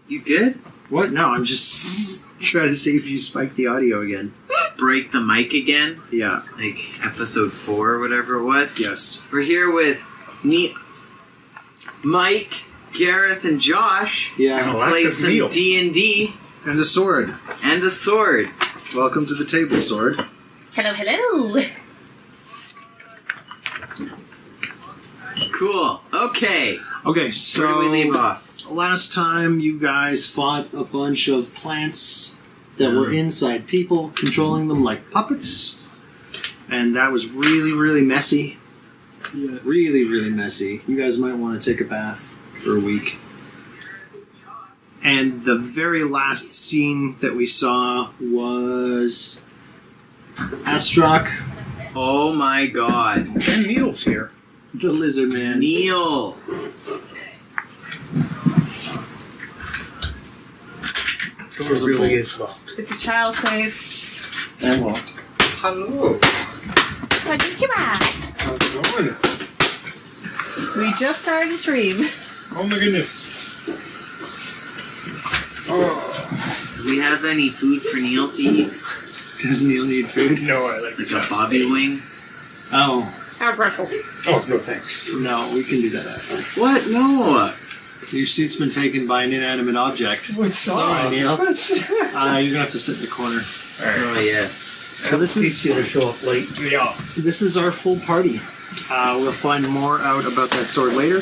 You good? What? No, I'm just trying to see if you spiked the audio again. Break the mic again? Yeah. Like episode 4 or whatever it was? Yes. We're here with Mike, Gareth, and Josh. Yeah. And a lack Play of some meal. D&D And a sword. and a sword. Welcome to the table, sword. Hello, hello. Cool. Okay. Okay, so Where do we leave off? last time you guys fought a bunch of plants that were inside people, controlling them like puppets. And that was really, really messy. Yeah. Really, really messy. You guys might want to take a bath for a week. And the very last scene that we saw was Astrak, Oh my god. And Neil's here. the lizard man. Neil. Door really is locked. It's a child safe. And locked. Hello. Konnichiwa. How's it going? We just started to stream. Oh my goodness. Oh. Do we have any food for Neil to eat? Does Neil need food? No, I like Like a bobby wing? Oh, Our Brussels. Oh, no thanks. no, we can do that after. What? No. Your seat's been taken by an inanimate object. What's Sorry, Neil. up? You're gonna have to sit in the corner. Oh, yes. So this is to show up late. Yeah. this is our full party. We'll find more out about that sword later.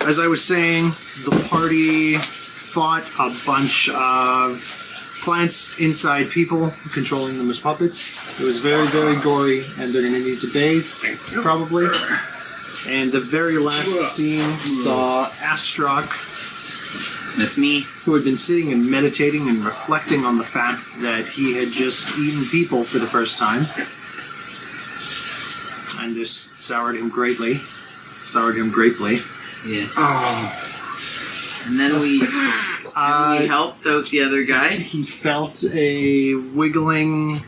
As I was saying, the party fought a bunch of plants inside people, controlling them as puppets. It was very, very gory, and they're going to need to bathe, probably. And the very last scene saw Astrak, That's me. who had been sitting and meditating and reflecting on the fact that he had just eaten people for the first time. And this soured him greatly. Yes. Oh. And then we helped out the other guy. He felt a wiggling,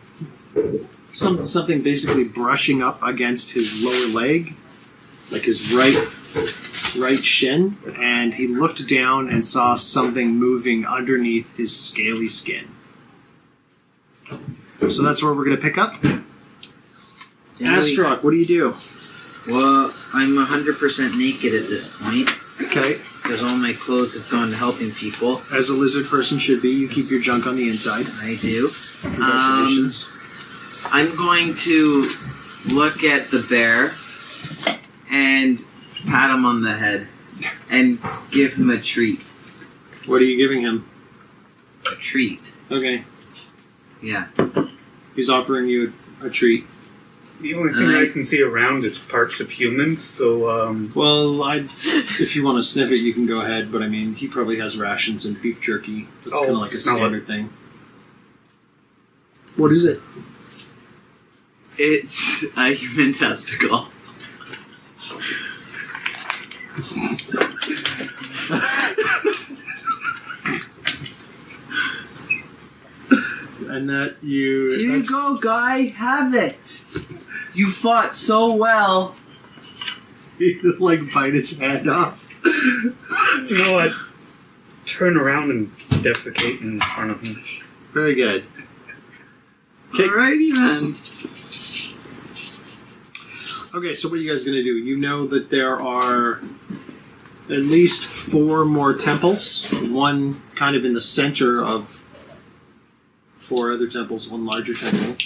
something basically brushing up against his lower leg, like his right shin, and he looked down and saw something moving underneath his scaly skin. So that's where we're going to pick up. Astrak, what do you do? Well, I'm 100% naked at this point Okay, because all my clothes have gone to helping people. as a lizard person should be, you keep your junk on the inside. I do. Congratulations. I'm going to look at the bear and pat him on the head and give him a treat. What are you giving him? A treat. Okay, Yeah. he's offering you a treat. The only thing I can see around is parts of humans, so, Well, if you want to sniff it, you can go ahead, but I mean, he probably has rations and beef jerky. It's kind of like a smell it. standard thing. What is it? It's a human testicle. And that you... Here you go, guy. Have it. You fought so well. You, like, bite his hand off. you know what? Turn around and defecate in front of him. Very good. Okay. Alrighty then. Okay, so what are you guys going to do? You know that there are at least 4 more temples. One kind of in the center of 4 other temples, one larger temple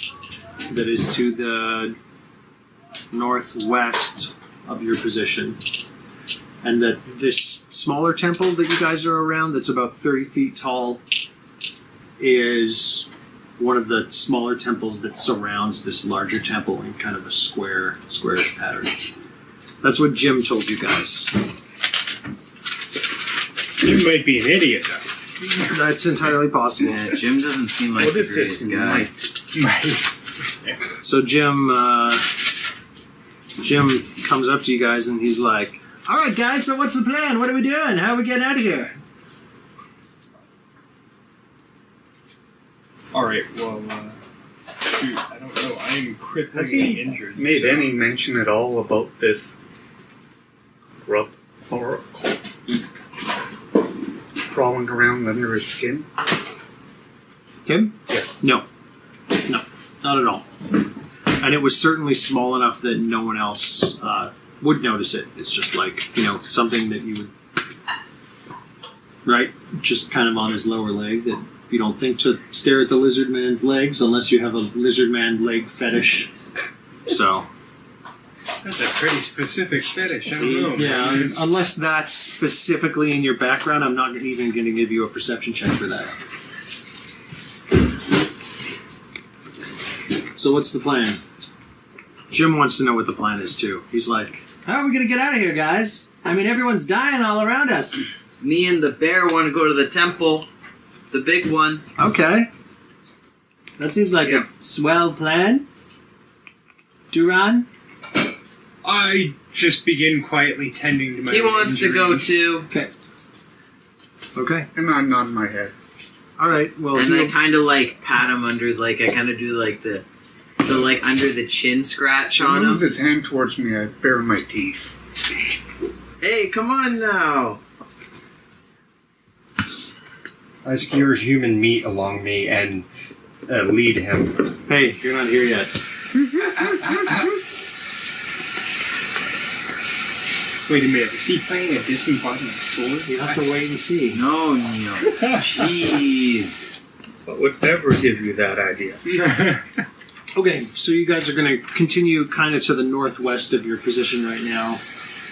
that is to the northwest of your position. And that this smaller temple that you guys are around, that's about 30 feet tall, is one of the smaller temples that surrounds this larger temple in kind of a squarish pattern. That's what Jim told you guys. You might be an idiot, though. That's entirely possible. Yeah, Jim doesn't seem like What the is this greatest guy. So Jim comes up to you guys and he's like, "All right, guys. So what's the plan? What are we doing? How are we getting out of here?" Alright, well, shoot, I don't know. I am Has crippling he injured. made so- any mention at all about this grub oracle? crawling around under his skin? Him? Yes. No, not at all. And it was certainly small enough that no one else would notice it. It's just like, something that you would, right? Just kind of on his lower leg that you don't think to stare at the lizard man's legs unless you have a lizard man leg fetish. So, That's a pretty specific fetish. I don't know. yeah, unless that's specifically in your background, I'm not even going to give you a perception check for that. So what's the plan? Jim wants to know what the plan is too. He's like, how are we going to get out of here, guys? I mean, everyone's dying all around us. Me and the bear want to go to the temple. The big one. Okay. That seems like Yeah. a swell plan. Duran? I just begin quietly tending to my He own wants to go injuries. too. Okay. Okay. And I'm nodding my head. All right. Well, And I he'll- kind of like pat him under, like, I kind of do like the like under the chin scratch He on moves him. his hand towards me. I bare my teeth. Hey, come on now. I skewer human meat along me and lead him. hey, you're not here yet. Wait a minute, is he playing a disembodied sword? You have to wait and see. No, Neil. Jeez. What would ever give you that idea? Okay, so you guys are going to continue kind of to the northwest of your position right now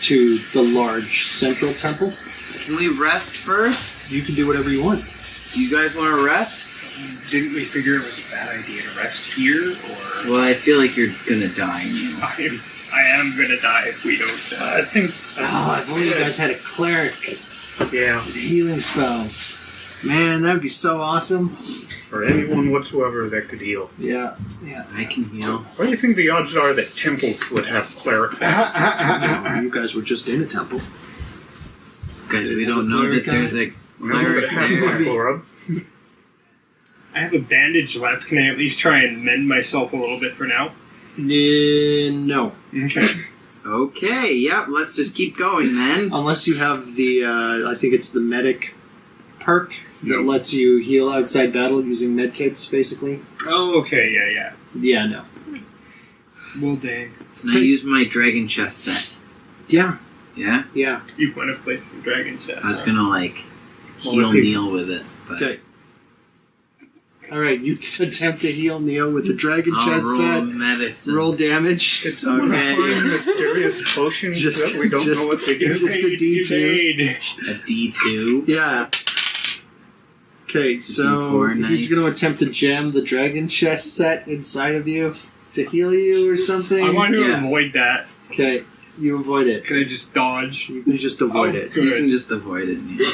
to the large central temple. Can we rest first? You can do whatever you want. Do you guys want to rest? Didn't we figure it was a bad idea to rest here, or Well, I feel like you're gonna die, Neil. I am gonna die if we don't I think. Oh, if only you guys had a cleric Yeah. with healing spells. Man, that would be so awesome. Or anyone whatsoever that could heal. Yeah. I can heal. What do you think the odds are that temples would have clerics? No, you guys were just in a temple. Guys, we don't know that there's a No, cleric that have there. Glorab. I have a bandage left. Can I at least try and mend myself a little bit for now? No. Okay. Okay, yep, let's just keep going then. Unless you have the, I think it's the medic perk that No. lets you heal outside battle using medkits, basically. Oh, okay, yeah. Yeah, no. Well, dang. Can I use my dragon chest set? Yeah. Yeah? You want to play some Dragon Chest? I was gonna, like, Well, heal if you- Neil with it. But Okay. Alright, you attempt to heal Neo with the dragon I'll chest roll set. medicine. Roll damage. Did someone Okay. find mysterious potions Just- that we don't just- know what they do? just a D2. Evade. A D2. Yeah. Okay, so D4, he's nice. going to attempt to jam the dragon chest set inside of you to heal you or something. I want to Yeah. avoid that. Okay, you avoid it. Can I just dodge? You can just avoid Oh, it. You good. can just avoid it, Neil.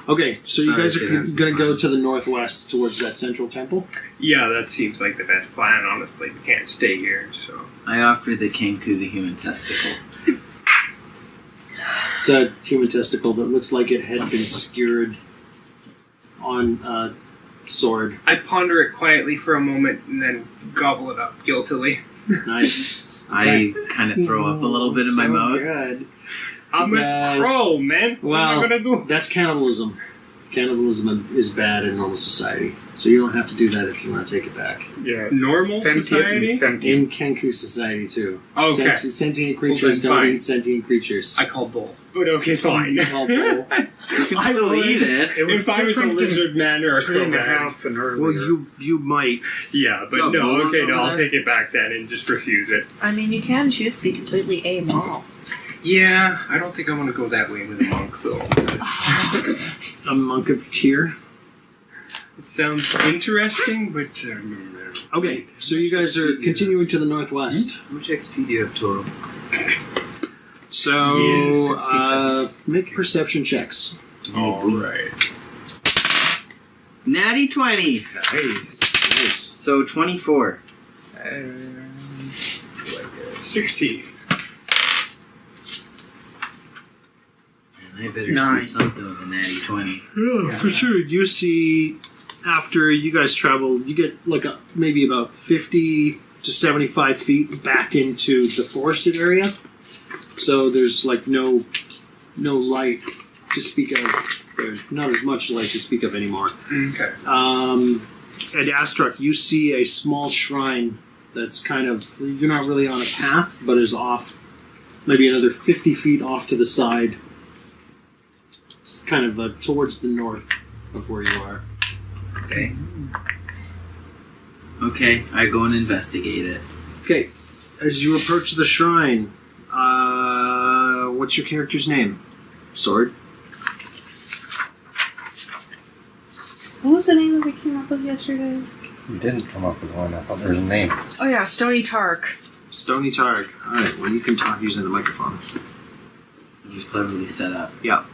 Okay, so you Oh, guys are okay, that's going to go fine. to the northwest towards that central temple. Yeah, that seems like the best plan, honestly. We can't stay here, so. I offer the Kenku the human testicle. It's a human testicle that looks like it had been skewered on a sword. I ponder it quietly for a moment and then gobble it up guiltily. Nice. I kind of throw up a little bit in my So mouth. Good. I'm Yeah. a crow, man. What Well, am I gonna do? That's cannibalism. Cannibalism is bad in normal society, so you don't have to do that if you want to take it back. Yeah. it's Normal sentient society? and sentient. In Kenku society too. Okay. Sentient Well, creatures then don't fine. eat sentient creatures. I call bull. But okay, fine. You call bull. You can I still would. eat it. It was If I was a different in lizard man or a 2 crow and a man. half and earlier. Well, you might. Yeah, but Got no, bull okay, no, over I'll there? take it back then and just refuse it. I mean, you can choose to be completely amoral. Yeah, I don't think I want to go that way with a monk, though. A monk of Tyr. It sounds interesting, but Okay, so you guys are continuing to the northwest. How much XP do you have total? So, Yes, make perception checks. all right. Natty 20. Nice. Nice. So 24. 16. And I better 9. see something with a natty 20. Yeah, for sure. You see, after you guys travel, you get like maybe about 50 to 75 feet back into the forested area. So there's like no light to speak of They're not as much light to speak of anymore. Okay. At Astruck, you see a small shrine that's kind of, you're not really on a path, but is off maybe another 50 feet off to the side, it's kind of towards the north of where you are. Okay. Okay, I go and investigate it. Okay, as you approach the shrine, what's your character's name? Sword? What was the name that we came up with yesterday? You didn't come up with one. I thought there was a name. Oh yeah, Stony Tark. Stony Targ. Alright, well you can talk using the microphone. It was cleverly set up. Yeah.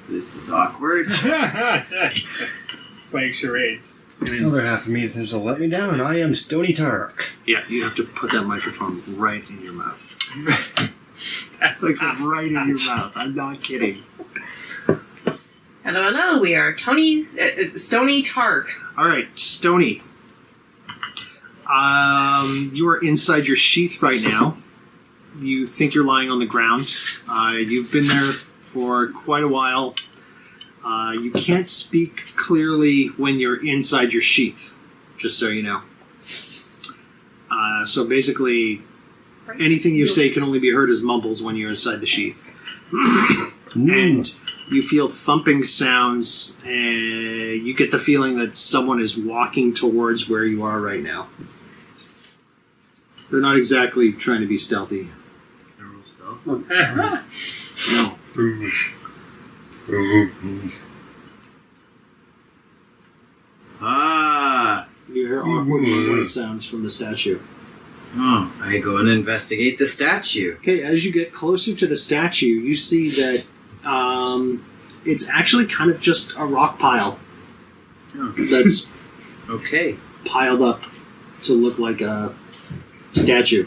This is awkward. Playing charades. The other half of me seems to let me down. I am Stony Tark. Yeah, you have to put that microphone right in your mouth. Like right in your mouth. I'm not kidding. Hello, we are Stony Tark. Alright, Stony. You are inside your sheath right now. You think you're lying on the ground. You've been there for quite a while. You can't speak clearly when you're inside your sheath, just so you know. So basically, anything you say can only be heard as mumbles when you're inside the sheath. And you feel thumping sounds, and you get the feeling that someone is walking towards where you are right now. They're not exactly trying to be stealthy. I roll stealth. No. Ah! You hear awkward mumbling sounds from the statue. Oh, I go and investigate the statue. Okay, as you get closer to the statue, you see that it's actually kind of just a rock pile Oh. that's Okay. piled up to look like a statue.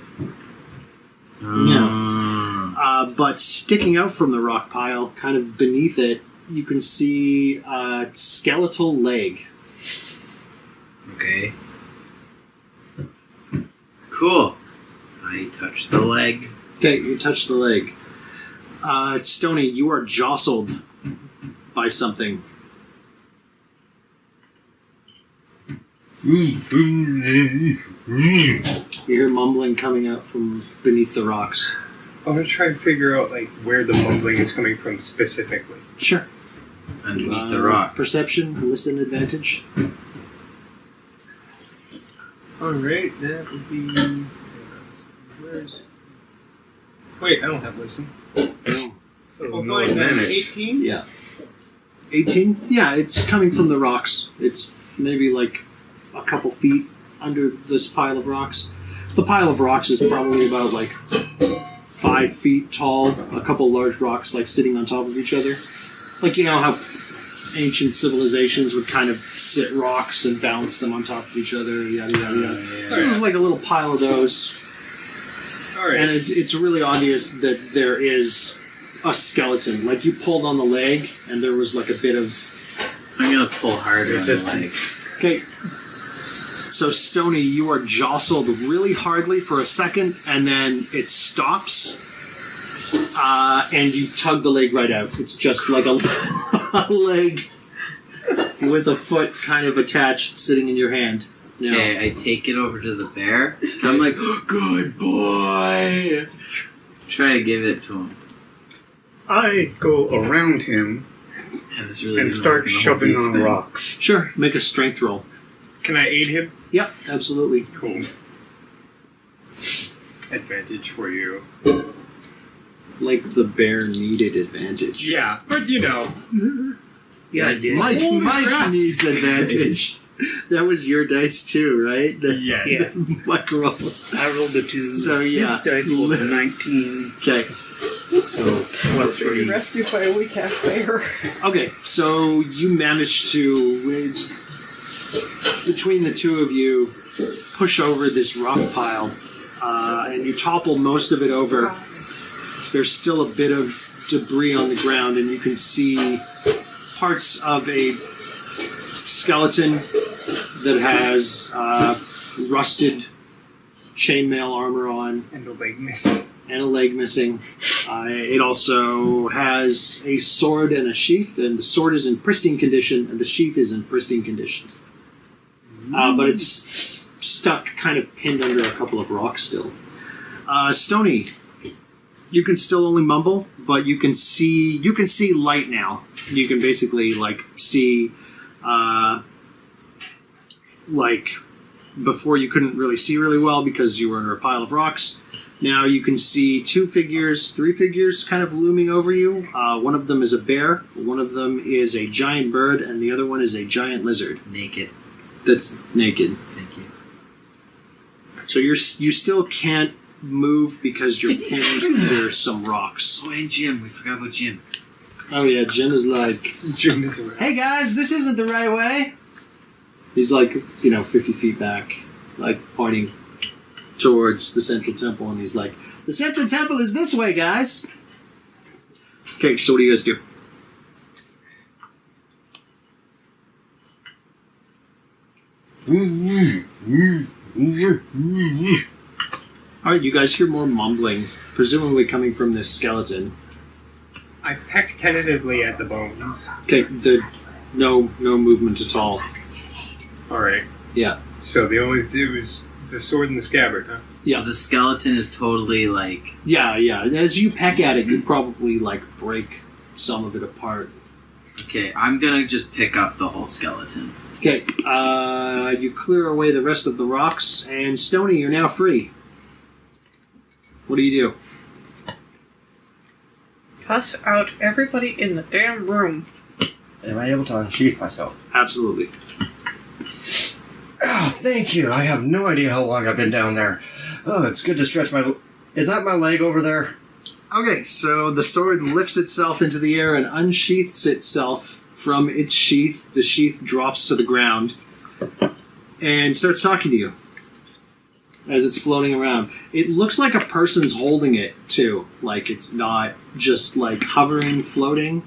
But sticking out from the rock pile, kind of beneath it, you can see a skeletal leg. Okay. Cool. I touch the leg. Okay, you touch the leg. Stony, you are jostled by something. You hear mumbling coming out from beneath the rocks. I'm gonna try and figure out like where the mumbling is coming from specifically. Sure. Underneath the rocks. Perception, listen advantage. Alright, that would be. Where's. Wait, I don't have listen. So Oh, no fine, that's advantage. 18? Yeah. 18? Yeah, it's coming from the rocks. It's maybe like a couple feet under this pile of rocks. The pile of rocks is probably about like 5 feet tall. A couple large rocks like sitting on top of each other. Like, you know how ancient civilizations would kind of sit rocks and balance them on top of each other, yada yada yada. There's like a little pile of those. Alright. And it's really obvious that there is a skeleton. Like, you pulled on the leg, and there was like a bit of... I'm gonna pull harder on the leg. Okay. So, Stony, you are jostled really hardly for a second, and then it stops, and you tug the leg right out. It's just like a leg with a foot kind of attached, sitting in your hand. Yeah. Okay, I take it over to the bear. I'm like, good boy! Try to give it to him. I go around him And, it's really and not start gonna hold shoving these on things. rocks. Sure, make a strength roll. Can I aid him? Yep, absolutely. Cool. Advantage for you. Like the bear needed advantage. Yeah, but you know. Yeah, I did. Mike crap. needs advantage. That was your dice too, right? Yes. Yeah. Mike roll. I rolled a 2. So, yeah. I rolled a 19. Okay. So, plus 3. Rescued by a weak ass bear. Okay, so you managed to, between the two of you, push over this rock pile, and you topple most of it over. There's still a bit of debris on the ground, and you can see parts of a skeleton that has rusted chainmail armor on, And the leg missing. and a leg missing. It also has a sword and a sheath, and the sword is in pristine condition, and the sheath is in pristine condition. But it's stuck, kind of pinned under a couple of rocks still. Stony, you can still only mumble, but you can see light now. You can basically see, before you couldn't really see really well because you were under a pile of rocks. Now you can see 3 figures kind of looming over you. One of them is a bear, one of them is a giant bird, and the other one is a giant lizard Naked. that's naked. Thank you. So you still can't move because you're pinned under some rocks. Oh, and Jim. We forgot about Jim. Oh yeah, Jim is like, Jim is around. "Hey guys, this isn't the right way." He's 50 feet back, pointing towards the central temple, and he's like, "The central temple is this way, guys." Okay, so what do you guys do? Alright, you guys hear more mumbling, presumably coming from this skeleton. I peck tentatively at the bones. Okay, no movement at all. Alright. Yeah. So the only it was the sword and the scabbard, huh? Yeah. So the skeleton is totally Yeah. As you peck at it, you probably break some of it apart. Okay, I'm gonna just pick up the whole skeleton. Okay, you clear away the rest of the rocks, and Stony, you're now free. What do you do? Cuss out everybody in the damn room. Am I able to unsheath myself? Absolutely. Oh, thank you. I have no idea how long I've been down there. Oh, it's good to stretch my... Is that my leg over there? Okay, so the sword lifts itself into the air and unsheaths itself from its sheath. The sheath drops to the ground and starts talking to you as it's floating around. It looks like a person's holding it, too. It's not just, hovering, floating.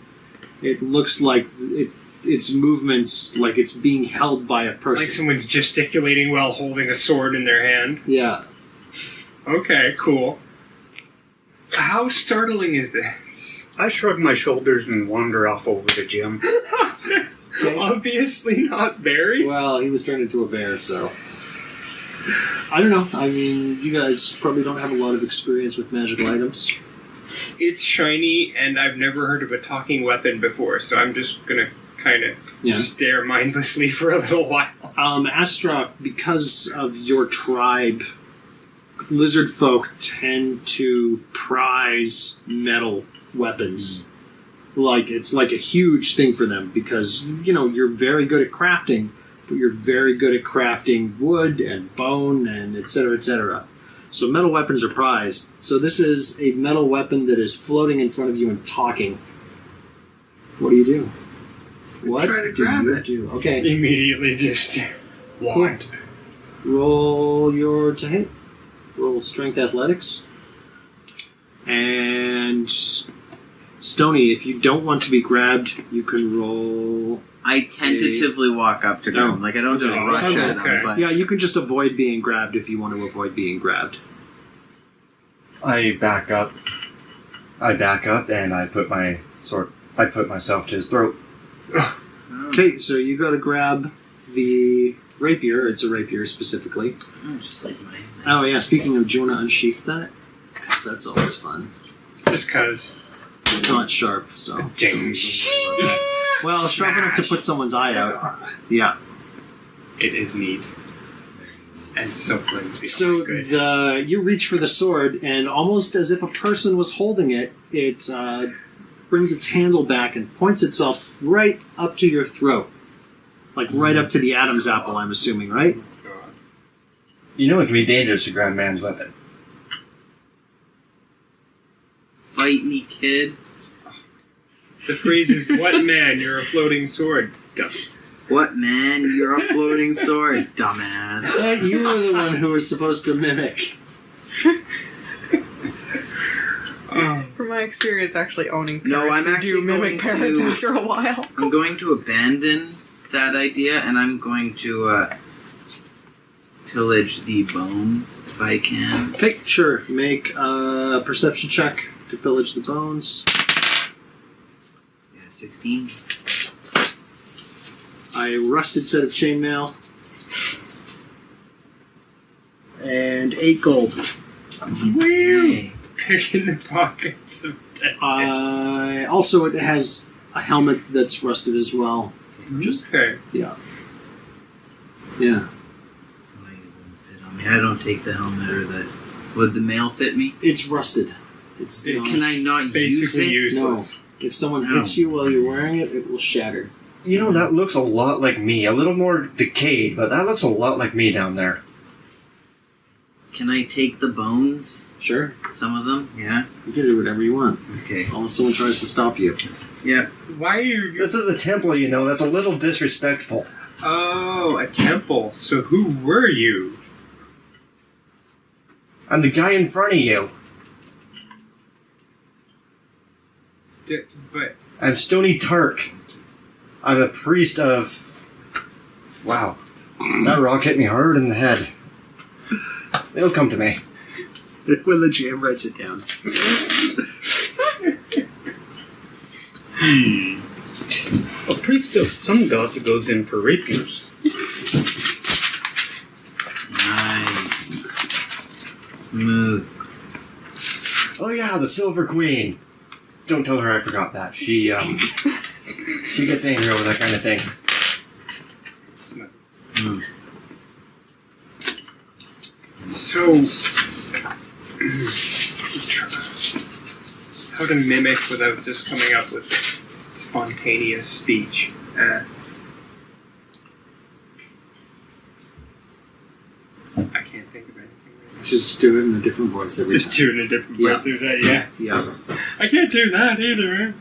It looks like its movements, it's being held by a person. Like someone's gesticulating while holding a sword in their hand. Yeah. Okay, cool. How startling is this? I shrug my shoulders and wander off over to Jim. Obviously not very. Well, he was turned into a bear, so... I don't know. I mean, you guys probably don't have a lot of experience with magical items. It's shiny, and I've never heard of a talking weapon before, so I'm just gonna kind of stare mindlessly for a little while. Astra, because of your tribe, lizard folk tend to prize metal weapons. It's like a huge thing for them because, you're very good at crafting, but you're very good at crafting wood and bone and et cetera, et cetera. So metal weapons are prized. So this is a metal weapon that is floating in front of you and talking. What do you do? What try to do grab you it. do? Okay. Immediately just want. Roll your to hit. Roll strength athletics. And Stony, if you don't want to be grabbed, you can roll... I tentatively walk up to him. I don't just rush at him, but... Yeah, you can just avoid being grabbed if you want to avoid being grabbed. I back up and I put myself to his throat. Okay, so you got to grab the rapier. It's a rapier specifically. Oh, just like mine. Oh yeah, speaking of, do you want to unsheath that? Because that's always fun. Just cause. It's not sharp, so... Ding. Well, sharp enough to put someone's eye out. Yeah. It is neat. And so flimsy. So you reach for the sword, and almost as if a person was holding it, it brings its handle back and points itself right up to your throat. Right up to the Adam's apple, I'm assuming, right? You know it can be dangerous to grab man's weapon. Fight me, kid. The phrase is, "What man? You're a floating sword." What, man? You're a floating sword, dumbass. You were the one who was supposed to mimic. From my experience, actually owning parrots, No, I'm you actually do mimic going parrots to- after a while. I'm going to abandon that idea, and I'm going to pillage the bones if I can. Okay, sure. Make a perception check to pillage the bones. Yeah, 16. A rusted set of chainmail. And 8 gold. Yay. Picking the pockets of dead. Also, it has a helmet that's rusted as well. Just Okay. yeah. Yeah. Why it wouldn't fit on me? I don't take the helmet or the. Would the mail fit me? It's rusted. It's It not, Can I not use Basically it? useless. if someone hits you while you're wearing it, it will shatter. You know, that looks a lot like me. A little more decayed, but that looks a lot like me down there. Can I take the bones? Sure. Some of them? Yeah. You can do whatever you want. Okay. Unless someone tries to stop you. Yeah. Why are you? This is a temple, you know. That's a little disrespectful. Oh, a temple. So who were you? I'm the guy in front of you. But I'm Stony Tark. I'm a priest of... Wow. That rock hit me hard in the head. It'll come to me. When the GM writes it down. A priest of some god who goes in for rapiers. Nice. Smooth. Oh yeah, the Silver Queen. Don't tell her I forgot that. She gets angry over that kind of thing. Mm. so, how to mimic without just coming up with spontaneous speech? I can't think of anything. Just do it in a different voice every Just do it in a different Yeah. voice. Yeah. Yeah. I can't do that either.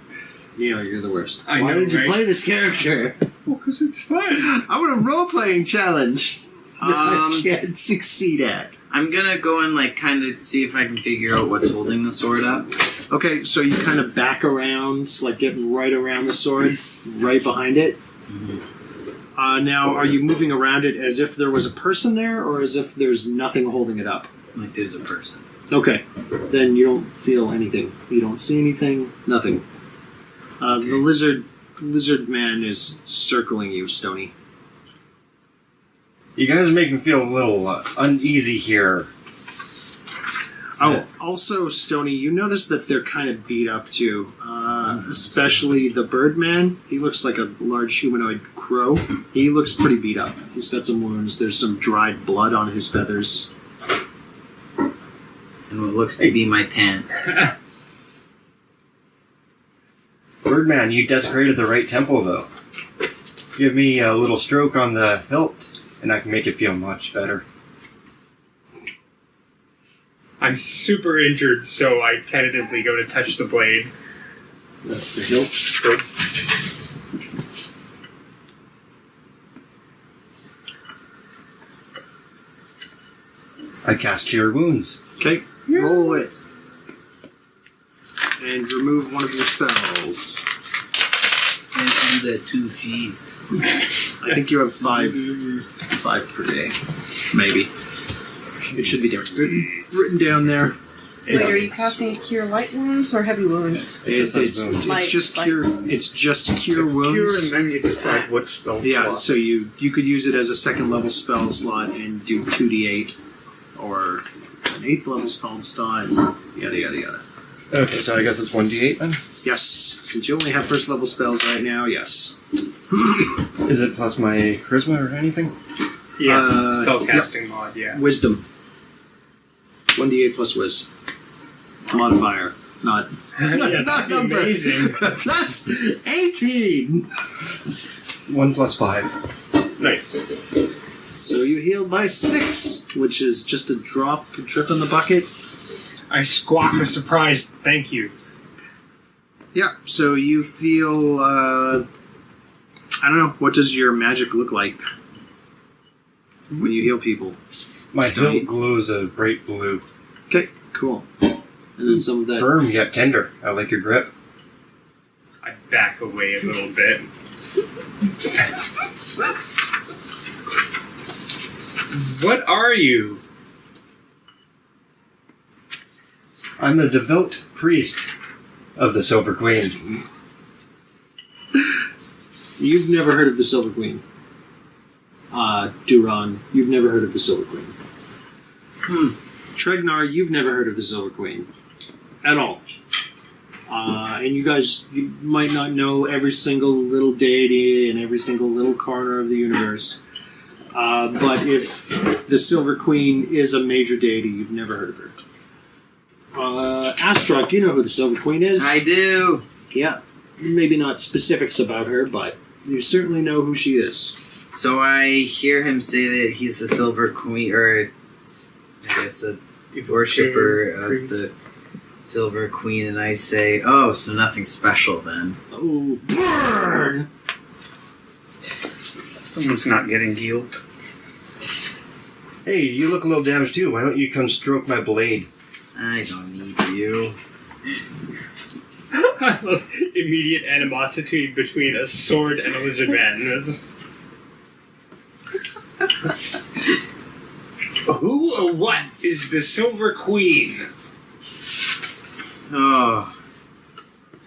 Neil, you're the worst. I Why know, did you right? play this character? Well, because it's fun. I want a role-playing challenge that I can't succeed at. I'm gonna go and like kind of see if I can figure out what's holding the sword up. Okay, so you kind of back around, like get right around the sword, right behind it. Now, are you moving around it as if there was a person there, or as if there's nothing holding it up? Like there's a person. Okay, then you don't feel anything. You don't see anything. Nothing. The lizard man is circling you, Stony. You guys make me feel a little uneasy here. Oh, also, Stony, you notice that they're kind of beat up too. Especially the Birdman. He looks like a large humanoid crow. He looks pretty beat up. He's got some wounds. There's some dried blood on his feathers. And what looks to be my pants. Birdman, you desecrated the right temple, though. Give me a little stroke on the hilt, and I can make it feel much better. I'm super injured, so I tentatively go to touch the blade. The hilt. I cast Cure Wounds. Okay, roll it. And remove one of your spells. And do the 2 Gs. I think you have 5 per day. Maybe. It should be written down there. Wait, are you casting cure light wounds or heavy wounds? It's just cure. It's just cure wounds. Cure, and then you decide what spell Yeah, slot. so you could use it as a second level spell slot and do 2d8, or an 8th level spell slot. Yada yada yada. Okay, so I guess it's 1d8 then? Yes, since you only have first level spells right now, yes. Is it plus my charisma or anything? Yeah, Uh, spellcasting mod, yeah. Wisdom. 1d8 plus whiz. Modifier, not Yeah, not that'd be number. amazing. Plus 18. 1 plus 5. Nice. So you heal by 6, which is just a drop on the bucket. I squawk with surprise, thank you. Yeah, so you feel, I don't know, what does your magic look like when you heal people? My Stony. hilt glows a bright blue. Okay, cool. And then some of that. Firm yet tender. I like your grip. I back away a little bit. What are you? I'm the devout priest of the Silver Queen. You've never heard of the Silver Queen. Duran, you've never heard of the Silver Queen. Tregnar, you've never heard of the Silver Queen. At all. And you guys, you might not know every single little deity in every single little corner of the universe. But if the Silver Queen is a major deity, you've never heard of her. Astruck, you know who the Silver Queen is. I do. Yeah. Maybe not specifics about her, but you certainly know who she is. So I hear him say that he's the Silver Queen, or I guess a worshipper of the Silver Queen, and I say, oh, so nothing special then. Oh, burn! Someone's not getting healed. Hey, you look a little damaged too. Why don't you come stroke my blade? I don't need you. I love immediate animosity between a sword and a lizard man. Who or what is the Silver Queen? Oh,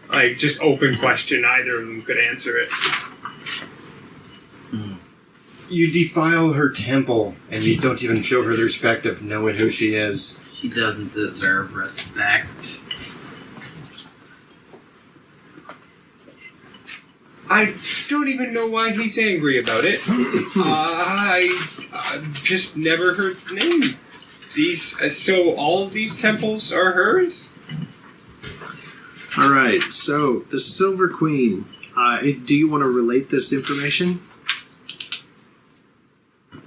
Like, just open question. Either of them could answer it. You defile her temple, and you don't even show her the respect of knowing who she is. he doesn't deserve respect. I don't even know why he's angry about it. I've just never heard the name. So all of these temples are hers? Alright, so the Silver Queen. Do you want to relate this information?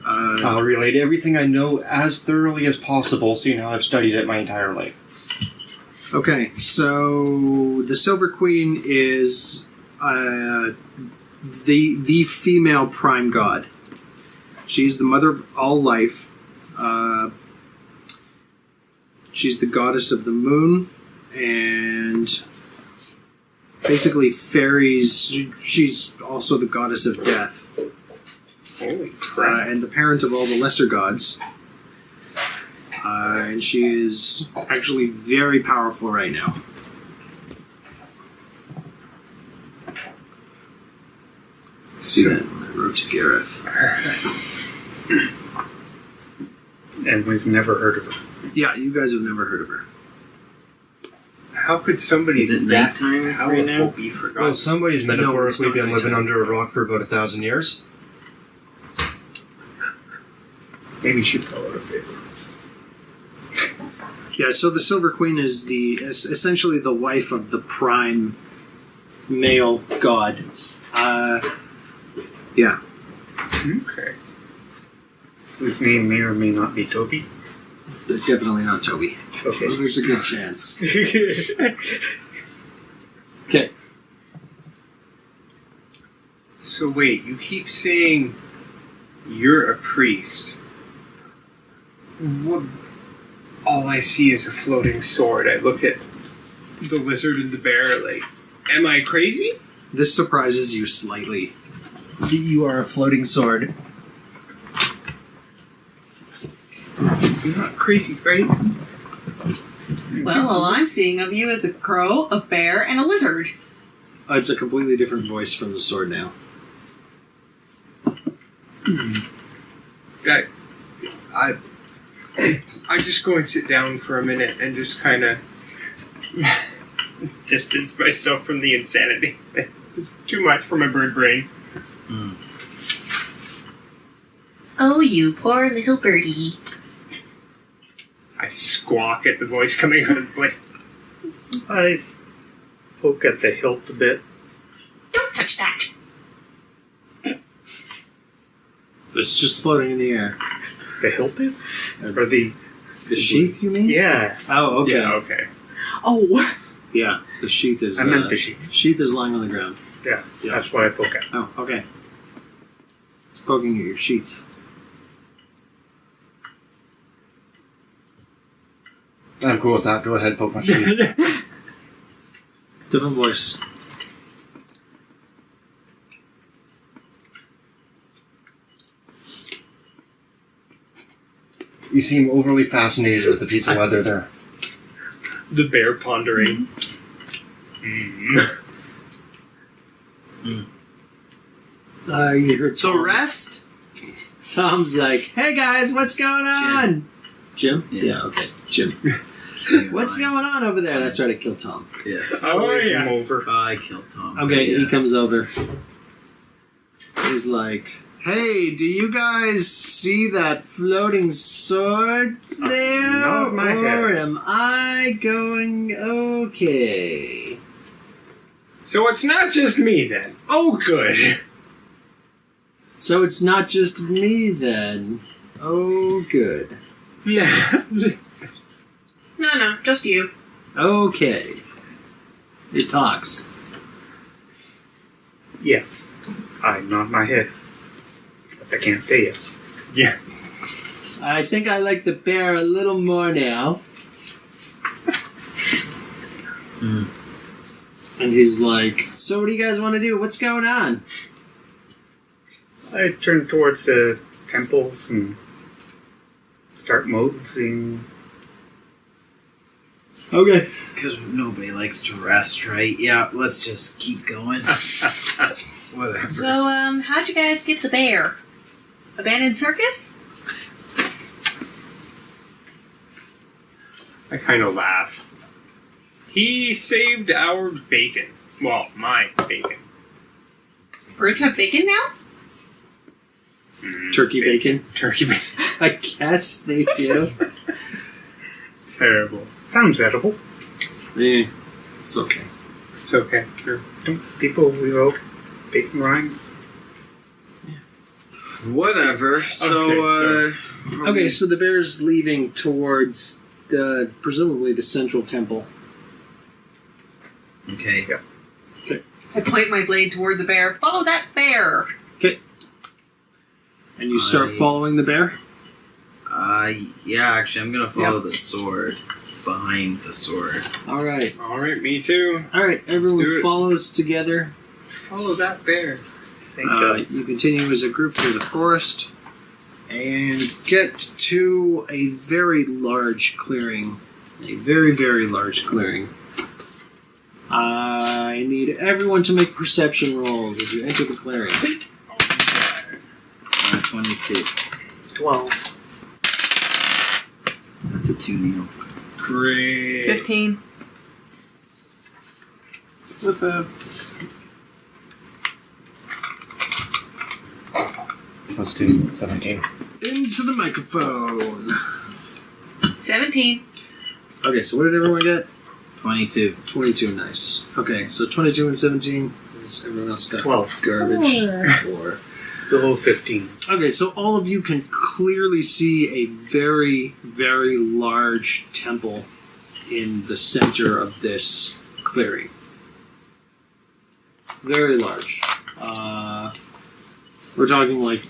I'll relate everything I know as thoroughly as possible, seeing how I've studied it my entire life. Okay, so the Silver Queen is the female prime god. She's the mother of all life. She's the goddess of the moon, and basically fairies. She's also the goddess of death. Holy crap. And the parent of all the lesser gods. And she is actually very powerful right now. See that? I wrote to Gareth. And we've never heard of her. Yeah, you guys have never heard of her. How could somebody Is it that nighttime right powerful now? be forgotten? Well, somebody's No, it's metaphorically not been living nighttime. under a rock for about 1,000 years. Maybe she fell out of favor. Yeah, so the Silver Queen is essentially the wife of the prime male god. Yeah. Okay. Whose name may or may not be Toby. Definitely not Toby. Okay. There's a good chance. Okay. So wait, you keep saying you're a priest. What? All I see is a floating sword. I look at the lizard and the bear like, am I crazy? This surprises you slightly. You are a floating sword. I'm not crazy, right? Well, all I'm seeing of you is a crow, a bear, and a lizard. It's a completely different voice from the sword now. I just go and sit down for a minute and just kind of distance myself from the insanity. It's too much for my bird brain. Oh, you poor little birdie. I squawk at the voice coming out of the blade. I poke at the hilt a bit. Don't touch that. It's just floating in the air. The hilt is? Or the... The sheath, you mean? Yeah. Oh, okay. Yeah, okay. Oh, Yeah, the sheath is... I meant the sheath. Sheath is lying on the ground. Yeah. Yeah. That's what I poke at. Oh, okay. It's poking at your sheath. I'm cool with that. Go ahead, poke my sheath. Different voice. You seem overly fascinated with the piece of leather there. The bear pondering. You heard So Tom. rest? Tom's like, hey guys, what's going on? Jim? Yeah. Okay. Jim. What's going on over there? That's right, I killed Tom. Yes. Oh, Wave yeah. him over. I killed Tom. Okay, Yeah. he comes over. He's like, hey, do you guys see that floating sword there? nod my head. Or am I going okay? So it's not just me then. Oh, good. So it's not just me then. Oh, good. No, just you. Okay. It talks. Yes. I nod my head. Because I can't say yes. Yeah. I think I like the bear a little more now. Mm. And he's like, so what do you guys want to do? What's going on? I turn towards the temples and start moseying. Okay. Because nobody likes to rest, right? Yeah, let's just keep going. Whatever. So, how'd you guys get the bear? Abandoned circus? I kind of laugh. He saved our bacon. Well, my bacon. Birds have bacon now? Turkey bacon. Turkey bacon. I guess they do. Terrible. Sounds edible. Yeah, it's okay. It's okay. Sure. Don't people leave out bacon rinds? Whatever. So, Okay, so the bear's leaving towards presumably the central temple. Okay. I point my blade toward the bear. Follow that bear! And you start following the bear? Yeah, actually, I'm gonna follow the sword. Behind the sword. Alright. Alright, me too. Alright, do everyone it. follows together. Follow that bear. I think You continue as a group through the forest and get to a very large clearing. A very, very large clearing. I need everyone to make perception rolls as you enter the clearing. 22. 12. That's a 2, Neil. Great. 15. Plus 2, 17. Into the microphone. 17. Okay, so what did everyone get? 22. 22, nice. Okay, so 22 and 17. Everyone else got 12. garbage. 4. Below 15. Okay, so all of you can clearly see a very, very large temple in the center of this clearing. Very large. We're talking like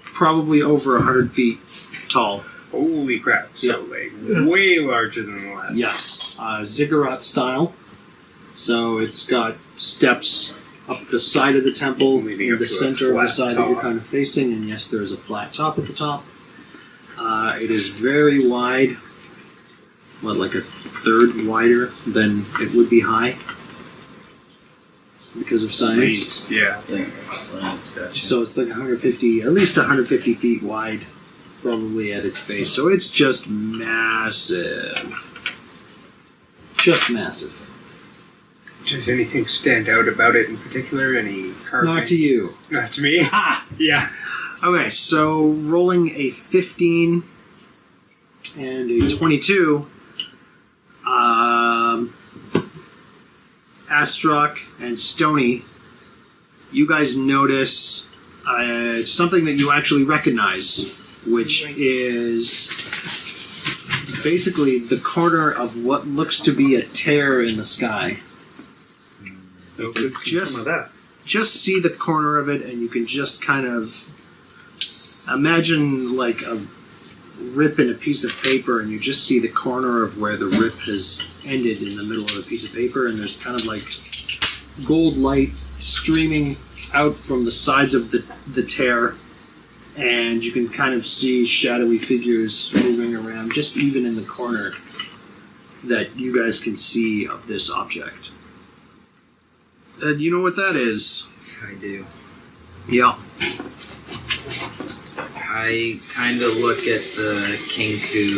probably over 100 feet tall. Holy crap. So, Yeah. like, way larger than the last. Yes, ziggurat style. So it's got steps up the side of the temple, Leading in up the to a center of the flat side that you're top. kind of facing, and yes, there is a flat top at the top. It is very wide, like a third wider than it would be high because of science. Yeah. Science, gotcha. So it's like 150, at least 150 feet wide, probably at its base. So it's just massive. Just massive. Does anything stand out about it in particular? Any carving? Not to you. Not to me. Ha! Yeah. Okay, so rolling a 15 and a 22, Astruck and Stony, you guys notice something that you actually recognize, which is basically the corner of what looks to be a tear in the sky. Some of that. Just see the corner of it, and you can just kind of imagine like a rip in a piece of paper, and you just see the corner of where the rip has ended in the middle of a piece of paper, and there's kind of like gold light streaming out from the sides of the tear and you can kind of see shadowy figures moving around, just even in the corner that you guys can see of this object. And you know what that is? I do. Yeah. I kind of look at the Kenku.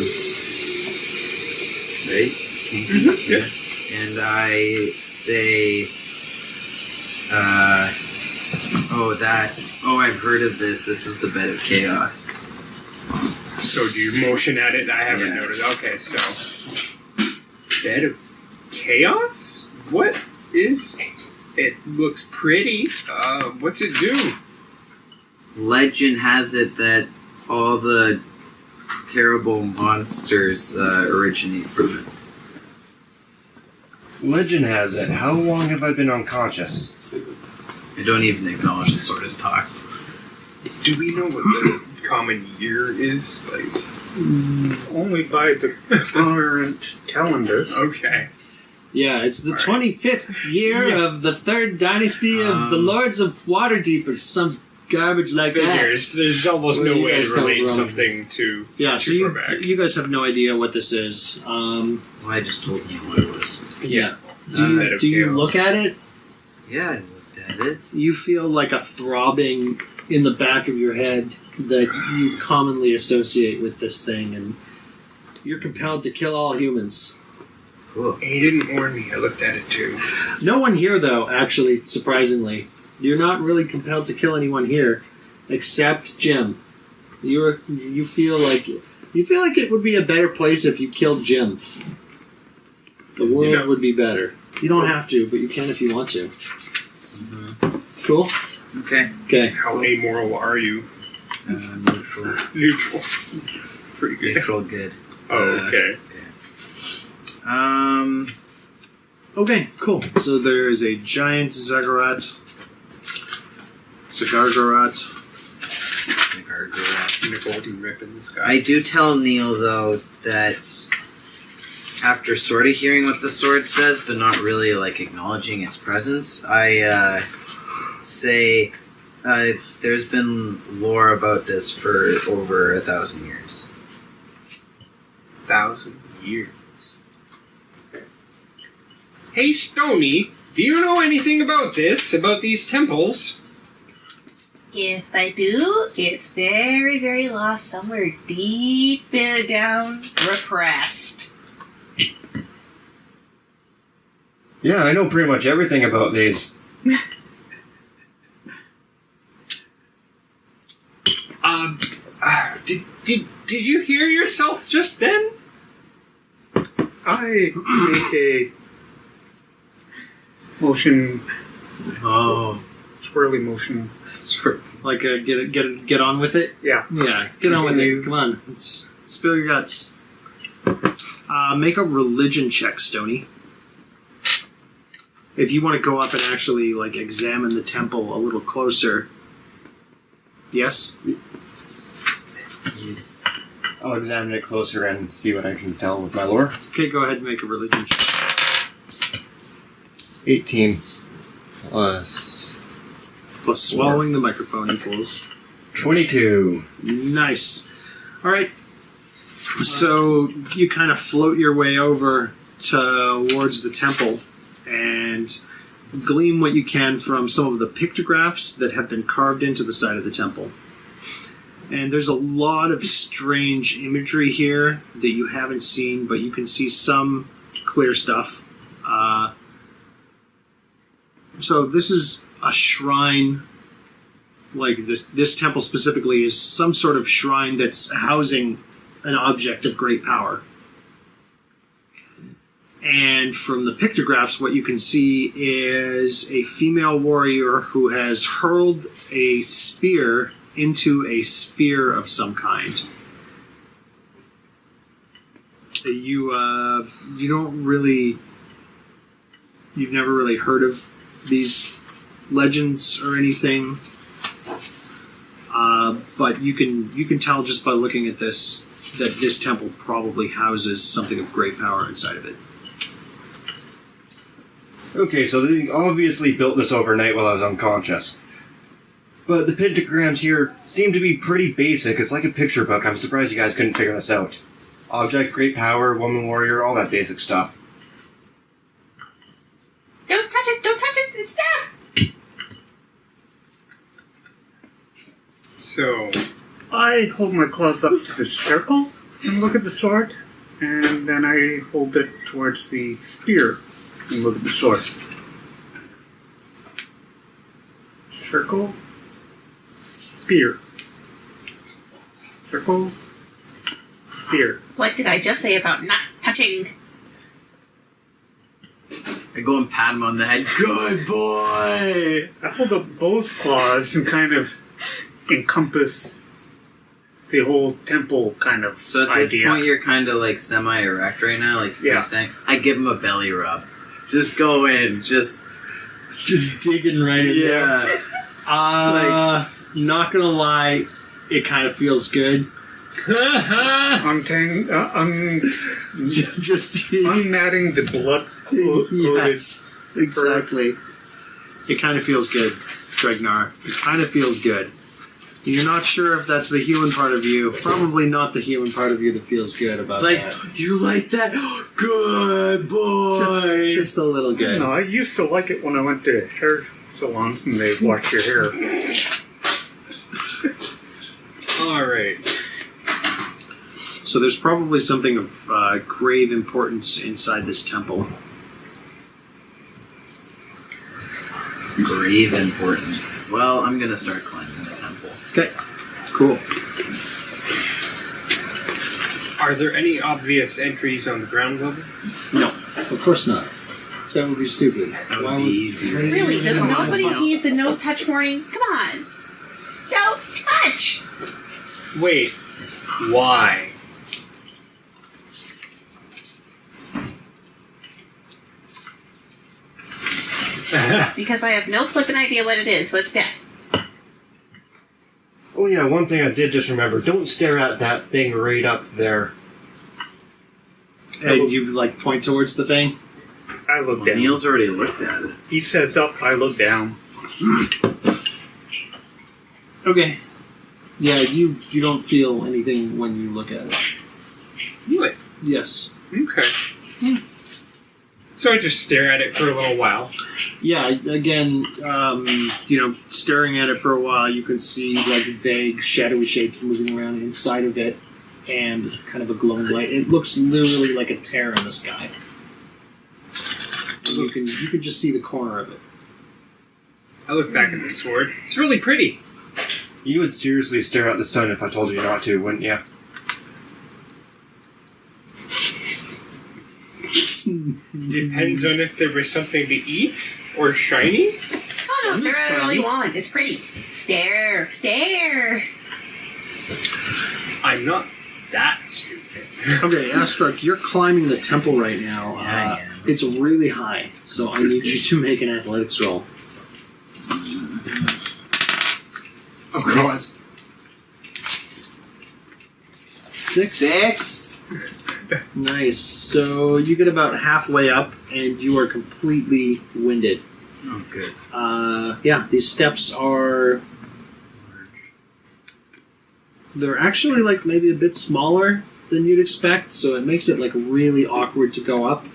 Right? Kenku? Yeah. And I say, I've heard of this. This is the Bed of Chaos. So do you motion at it? I haven't Yeah. noticed. Okay, so Bed of Chaos? What is? It looks pretty. What's it do? Legend has it that all the terrible monsters originate from it. Legend has it. How long have I been unconscious? I don't even acknowledge the sword has talked. Do we know what the common year is? Like, Only by the current calendar. okay. Yeah, it's the All 25th year of the 3rd dynasty of the Lords of Waterdeep, or some garbage like that. Figures. There's almost Where no do you way guys to come relate from? something to Yeah, so too far back. you guys have no idea what this is. Well, I just told you what it was. Yeah. Do Bed you, of do you Chaos. look at it? Yeah, I looked at it. You feel like a throbbing in the back of your head that you commonly associate with this thing, and you're compelled to kill all humans. Cool. He didn't warn me. I looked at it too. No one here, though, actually, surprisingly. You're not really compelled to kill anyone here, except Jim. You feel like it would be a better place if you killed Jim. The world You know. would be better. You don't have to, but you can if you want to. Cool? Okay. Okay. How amoral are you? Neutral. Neutral. It's Pretty good. neutral good. Oh, okay. Okay, cool. So there's a giant Zaggarat. Zagargarat. And a golden rip in the sky. I do tell Neil, though, that after sort of hearing what the sword says, but not really, like, acknowledging its presence, I say there's been lore about this for over 1,000 years. 1,000 years. Hey, Stony, do you know anything about this? About these temples? If I do, it's very, very lost somewhere deep Down, repressed. Yeah, I know pretty much everything about these. Did you hear yourself just then? I make a motion, Oh, swirly motion. sure. Like, get on with it? Yeah. Yeah, get on with Continue. it. Come on. Let's spill your guts. Make a religion check, Stony. If you want to go up and actually, like, examine the temple a little closer. Yes? Yes. I'll examine it closer and see what I can tell with my lore. Okay, go ahead and make a religion check. 18 plus Plus swallowing the microphone equals 22. Nice. All right. So you kind of float your way over towards the temple and glean what you can from some of the pictographs that have been carved into the side of the temple. And there's a lot of strange imagery here that you haven't seen, but you can see some clear stuff. So this is a shrine, like this temple specifically is some sort of shrine that's housing an object of great power. And from the pictographs, what you can see is a female warrior who has hurled a spear into a sphere of some kind. You don't really, you've never really heard of these legends or anything, but you can tell just by looking at this that this temple probably houses something of great power inside of it. Okay, so they obviously built this overnight while I was unconscious. But the pictograms here seem to be pretty basic. It's like a picture book. I'm surprised you guys couldn't figure this out. Object, great power, woman warrior, all that basic stuff. Don't touch it! Don't touch it! It's death! So, I hold my claws up to the circle and look at the sword, and then I hold it towards the spear and look at the sword. Circle, spear. Circle, spear. What did I just say about not touching? I go and pat him on the head. Good boy! I hold up both claws and kind of encompass the whole temple kind of So at this idea. point, you're kind of like semi-erect right now, like Yeah. you're saying. I give him a belly rub. Just go in. Just digging right in there. yeah. Not gonna lie, it kind of feels good. Untang, just unmatting the blood. yes, exactly. It kind of feels good, Tregnar. It kind of feels good. You're not sure if that's the human part of you. Probably not the human part of you that feels good about It's like, that. you like that? Good boy! Just a little good. No, I used to like it when I went to hair salons and they wash your hair. alright. So there's probably something of grave importance inside this temple. Grave importance. Well, I'm gonna start climbing the temple. Okay, cool. Are there any obvious entries on the ground level? No, of course not. That would be stupid. That would Why be easier. Really? Does Come on. nobody heed the no touch warning? Come on! Don't touch! Wait, why? Because I have no flippin' idea what it is, so it's death. Oh yeah, one thing I did just remember. Don't stare at that thing right up there. And you like point towards the thing? I look Well, down. Neil's already looked at it. He says up, I look down. Okay. Yeah, you don't feel anything when you look at it. What? Yes. Okay. So I just stare at it for a little while. Yeah, again, staring at it for a while, you can see like vague shadowy shapes moving around inside of it and kind of a glowing light. It looks literally like a tear in the sky. And you can just see the corner of it. I look back at the sword. It's really pretty. You would seriously stare at the sun if I told you not to, wouldn't you? Depends on if there was something to eat or shiny. Oh no, stare at it all you want. It's pretty. Stare. Stare. I'm not that stupid. Okay, Astruck, you're climbing the temple right now. Yeah, I am. It's really high, so I need you to make an athletics roll. Oh god. 6. Nice. So you get about halfway up, and you are completely winded. Oh, good. Yeah, these steps are... They're actually like maybe a bit smaller than you'd expect, so it makes it like really awkward to go up.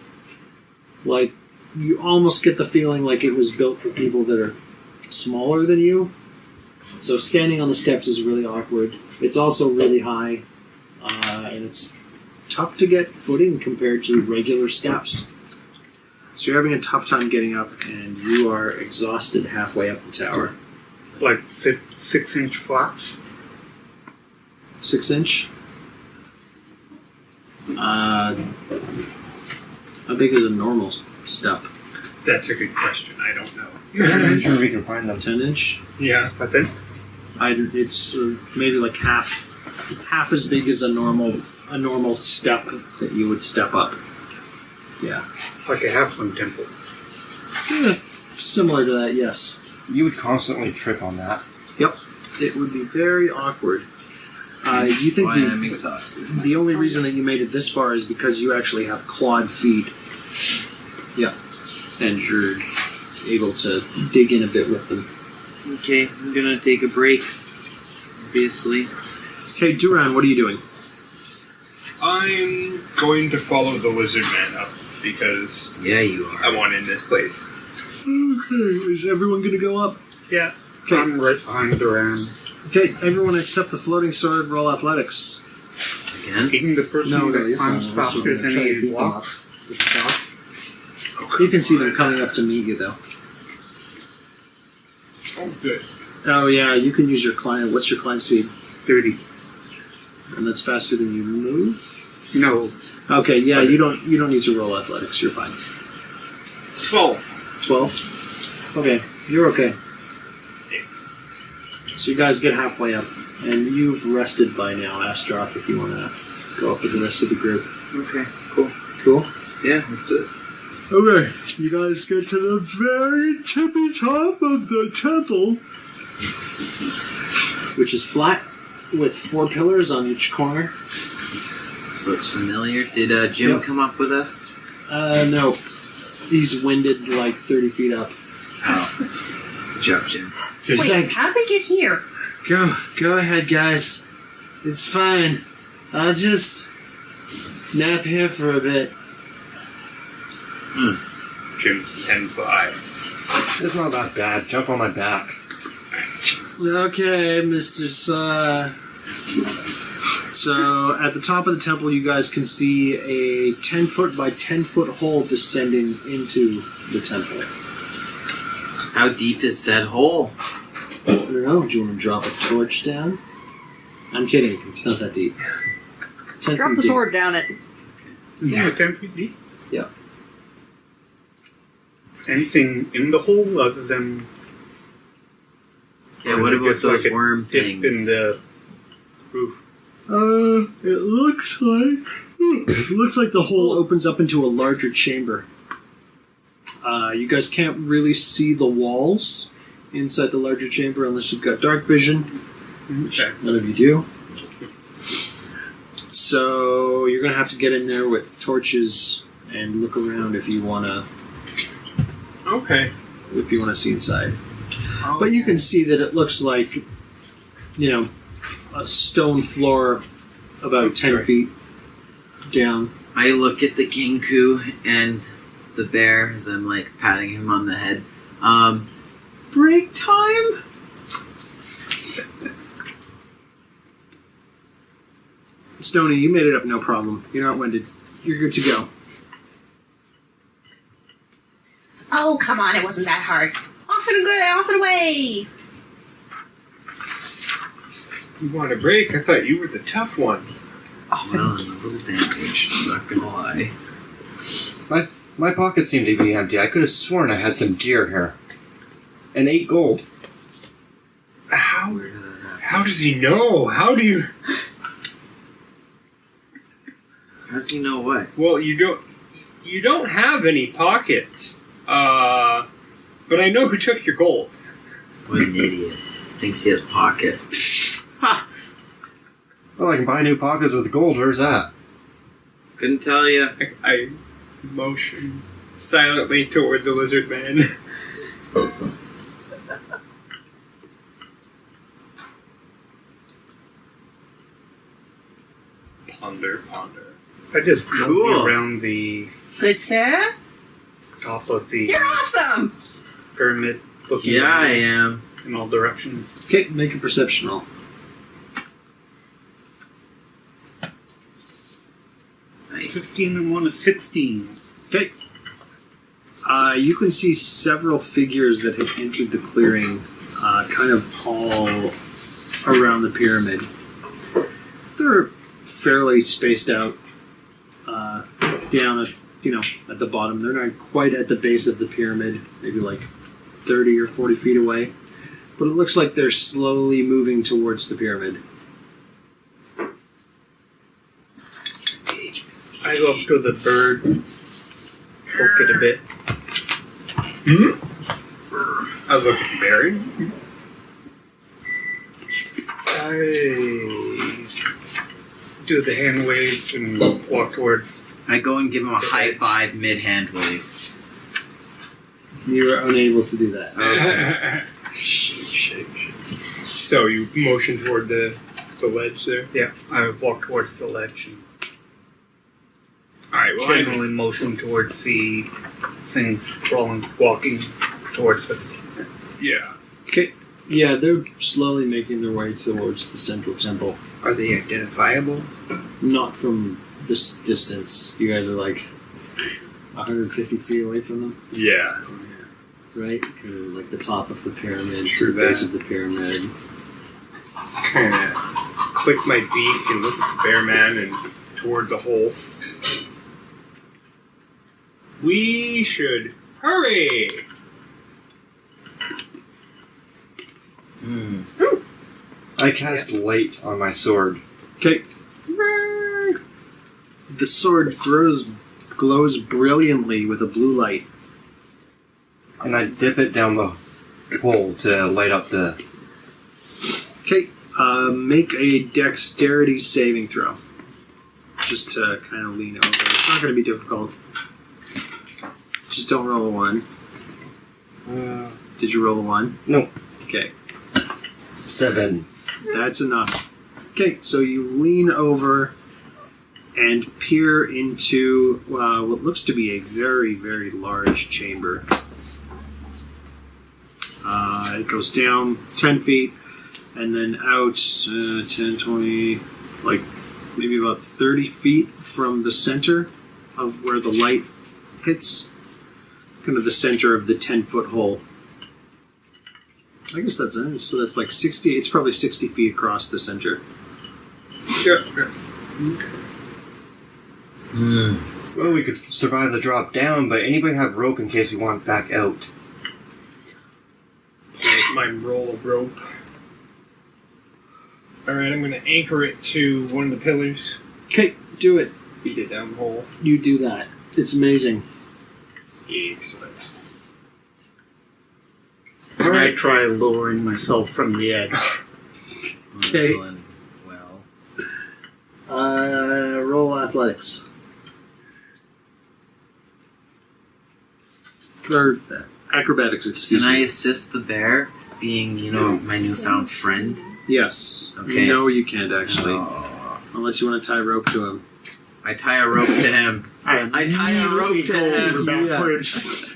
Like, you almost get the feeling like it was built for people that are smaller than you. So standing on the steps is really awkward. It's also really high, and it's tough to get footing compared to regular steps. So you're having a tough time getting up, and you are exhausted halfway up the tower. Like 6-inch flaps. 6 inch. How big is a normal step? That's a good question. I don't know. I'm sure we can find them. 10 inch. Yeah. I think. It's maybe like half as big as a normal step that you would step up. Yeah. Like a halfling temple. Yeah, similar to that, yes. You would constantly trip on that. Yep. It would be very awkward. You think Why I'm exhausted. the only reason that you made it this far is because you actually have clawed feet. Yeah. And you're able to dig in a bit with them. Okay, I'm gonna take a break. Obviously. Okay, Duran, what are you doing? I'm going to follow the lizard man up because Yeah, you are. I want in this place. Okay, is everyone going to go up? Yeah. Okay. I'm right behind Duran. Okay, everyone except the floating sword roll athletics. Again? Even the person that climbs faster than he walks. You can see them coming up to meet you, though. Oh, good. Oh yeah, you can use your climb. What's your climb speed? 30. And that's faster than you move. No. Okay, yeah, you don't need to roll athletics. You're fine. 12. 12. Okay, you're okay. So you guys get halfway up, and you've rested by now, Astaroth, if you want to go up with the rest of the group. Okay, cool. Cool? Yeah, let's do it. Okay, you guys get to the very tippy top of the temple, which is flat, with 4 pillars on each corner. So it's familiar. Did Jim Yep. come up with us? No. He's winded like 30 feet up. Oh. Good job, Jim. Just Wait, how'd they get here? Go ahead, guys. It's fine. I'll just nap here for a bit. Jim's 10 foot. It's not that bad. Jump on my back. Okay, Mr. So, at the top of the temple, you guys can see a 10 foot by 10 foot hole descending into the temple. How deep is said hole? I don't know. Do you want to drop a torch down? I'm kidding. It's not that deep. 10 Drop feet the deep. sword down it. Yeah, 10 feet deep. Yeah. Anything in the hole other than Yeah, Or what is it about just those like a worm dip things? in the roof? It looks like the hole opens up into a larger chamber. You guys can't really see the walls inside the larger chamber unless you've got dark vision, which Okay. none of you do. So you're gonna have to get in there with torches and look around if you wanna Okay. see inside. But you can see that it looks like, a stone floor about 10 Okay. feet down. I look at the Ginku and the bear as I'm like patting him on the head. Break time? Stony, you made it up no problem. You're not winded. You're good to go. Oh, come on, it wasn't that hard. Off and good, off and away. You want a break? I thought you were the tough one. Well, and a little damage, I'm not gonna lie. My pockets seem to be empty. I could have sworn I had some gear here. And 8 gold. How? Where did that happen? How does he know? How do you? How does he know what? Well, you don't have any pockets. But I know who took your gold. What an idiot. Thinks he has pockets. Ha! Well, I can buy new pockets with gold. Where's that? Couldn't tell you. I motion silently toward the lizard man. Ponder. I just mosey Cool. around the Good sir? top of the You're awesome. pyramid, looking Yeah, I am. in all directions. Okay, make a perception roll. Nice. 15 and 1 is 16. Okay. You can see several figures that have entered the clearing, kind of all around the pyramid. They're fairly spaced out down at the bottom. They're not quite at the base of the pyramid, maybe like 30 or 40 feet away. But it looks like they're slowly moving towards the pyramid. I go up to the bird, poke it a bit. I look at the berry. I do the hand wave and walk towards. I go and give him a high five mid-hand wave. You are unable to do that. Okay. So you motion toward the ledge there. Yeah, I walk towards the ledge and All right. Well, generally motion towards the things walking towards us. yeah. Yeah, they're slowly making their way towards the central temple. Are they identifiable? Not from this distance. You guys are like 150 feet away from them, Yeah. right? You're like the top of the pyramid, to True the base that. of the pyramid. Kind of click my beak and look at the bear man and toward the hole. We should hurry. Hmm. I cast light on my sword. Okay. The sword glows brilliantly with a blue light. And I dip it down the hole to light up the... Okay. Make a dexterity saving throw. Just to kind of lean over. It's not going to be difficult. Just don't roll a 1. Did you roll a 1? No. Okay. 7. That's enough. Okay, so you lean over and peer into what looks to be a very, very large chamber. It goes down 10 feet and then out 10, 20, like maybe about 30 feet from the center of where the light hits. Kind of the center of the 10-foot hole. I guess that's it. So that's like 60. It's probably 60 feet across the center. Yeah. Hmm. Well, we could survive the drop down, but anybody have rope in case we want back out? My roll of rope. Alright, I'm going to anchor it to one of the pillars. Okay, do it. Feed it down the hole. You do that. It's amazing. Excellent. And I try lowering myself from the edge. Okay. Excellent. Well, Roll athletics. Or acrobatics, excuse can I me. assist the bear, being, my newfound friend? Yes. Okay. No, you can't actually. Oh. Unless you want to tie rope to him. I tie a rope to him. I tie a rope to him. backwards.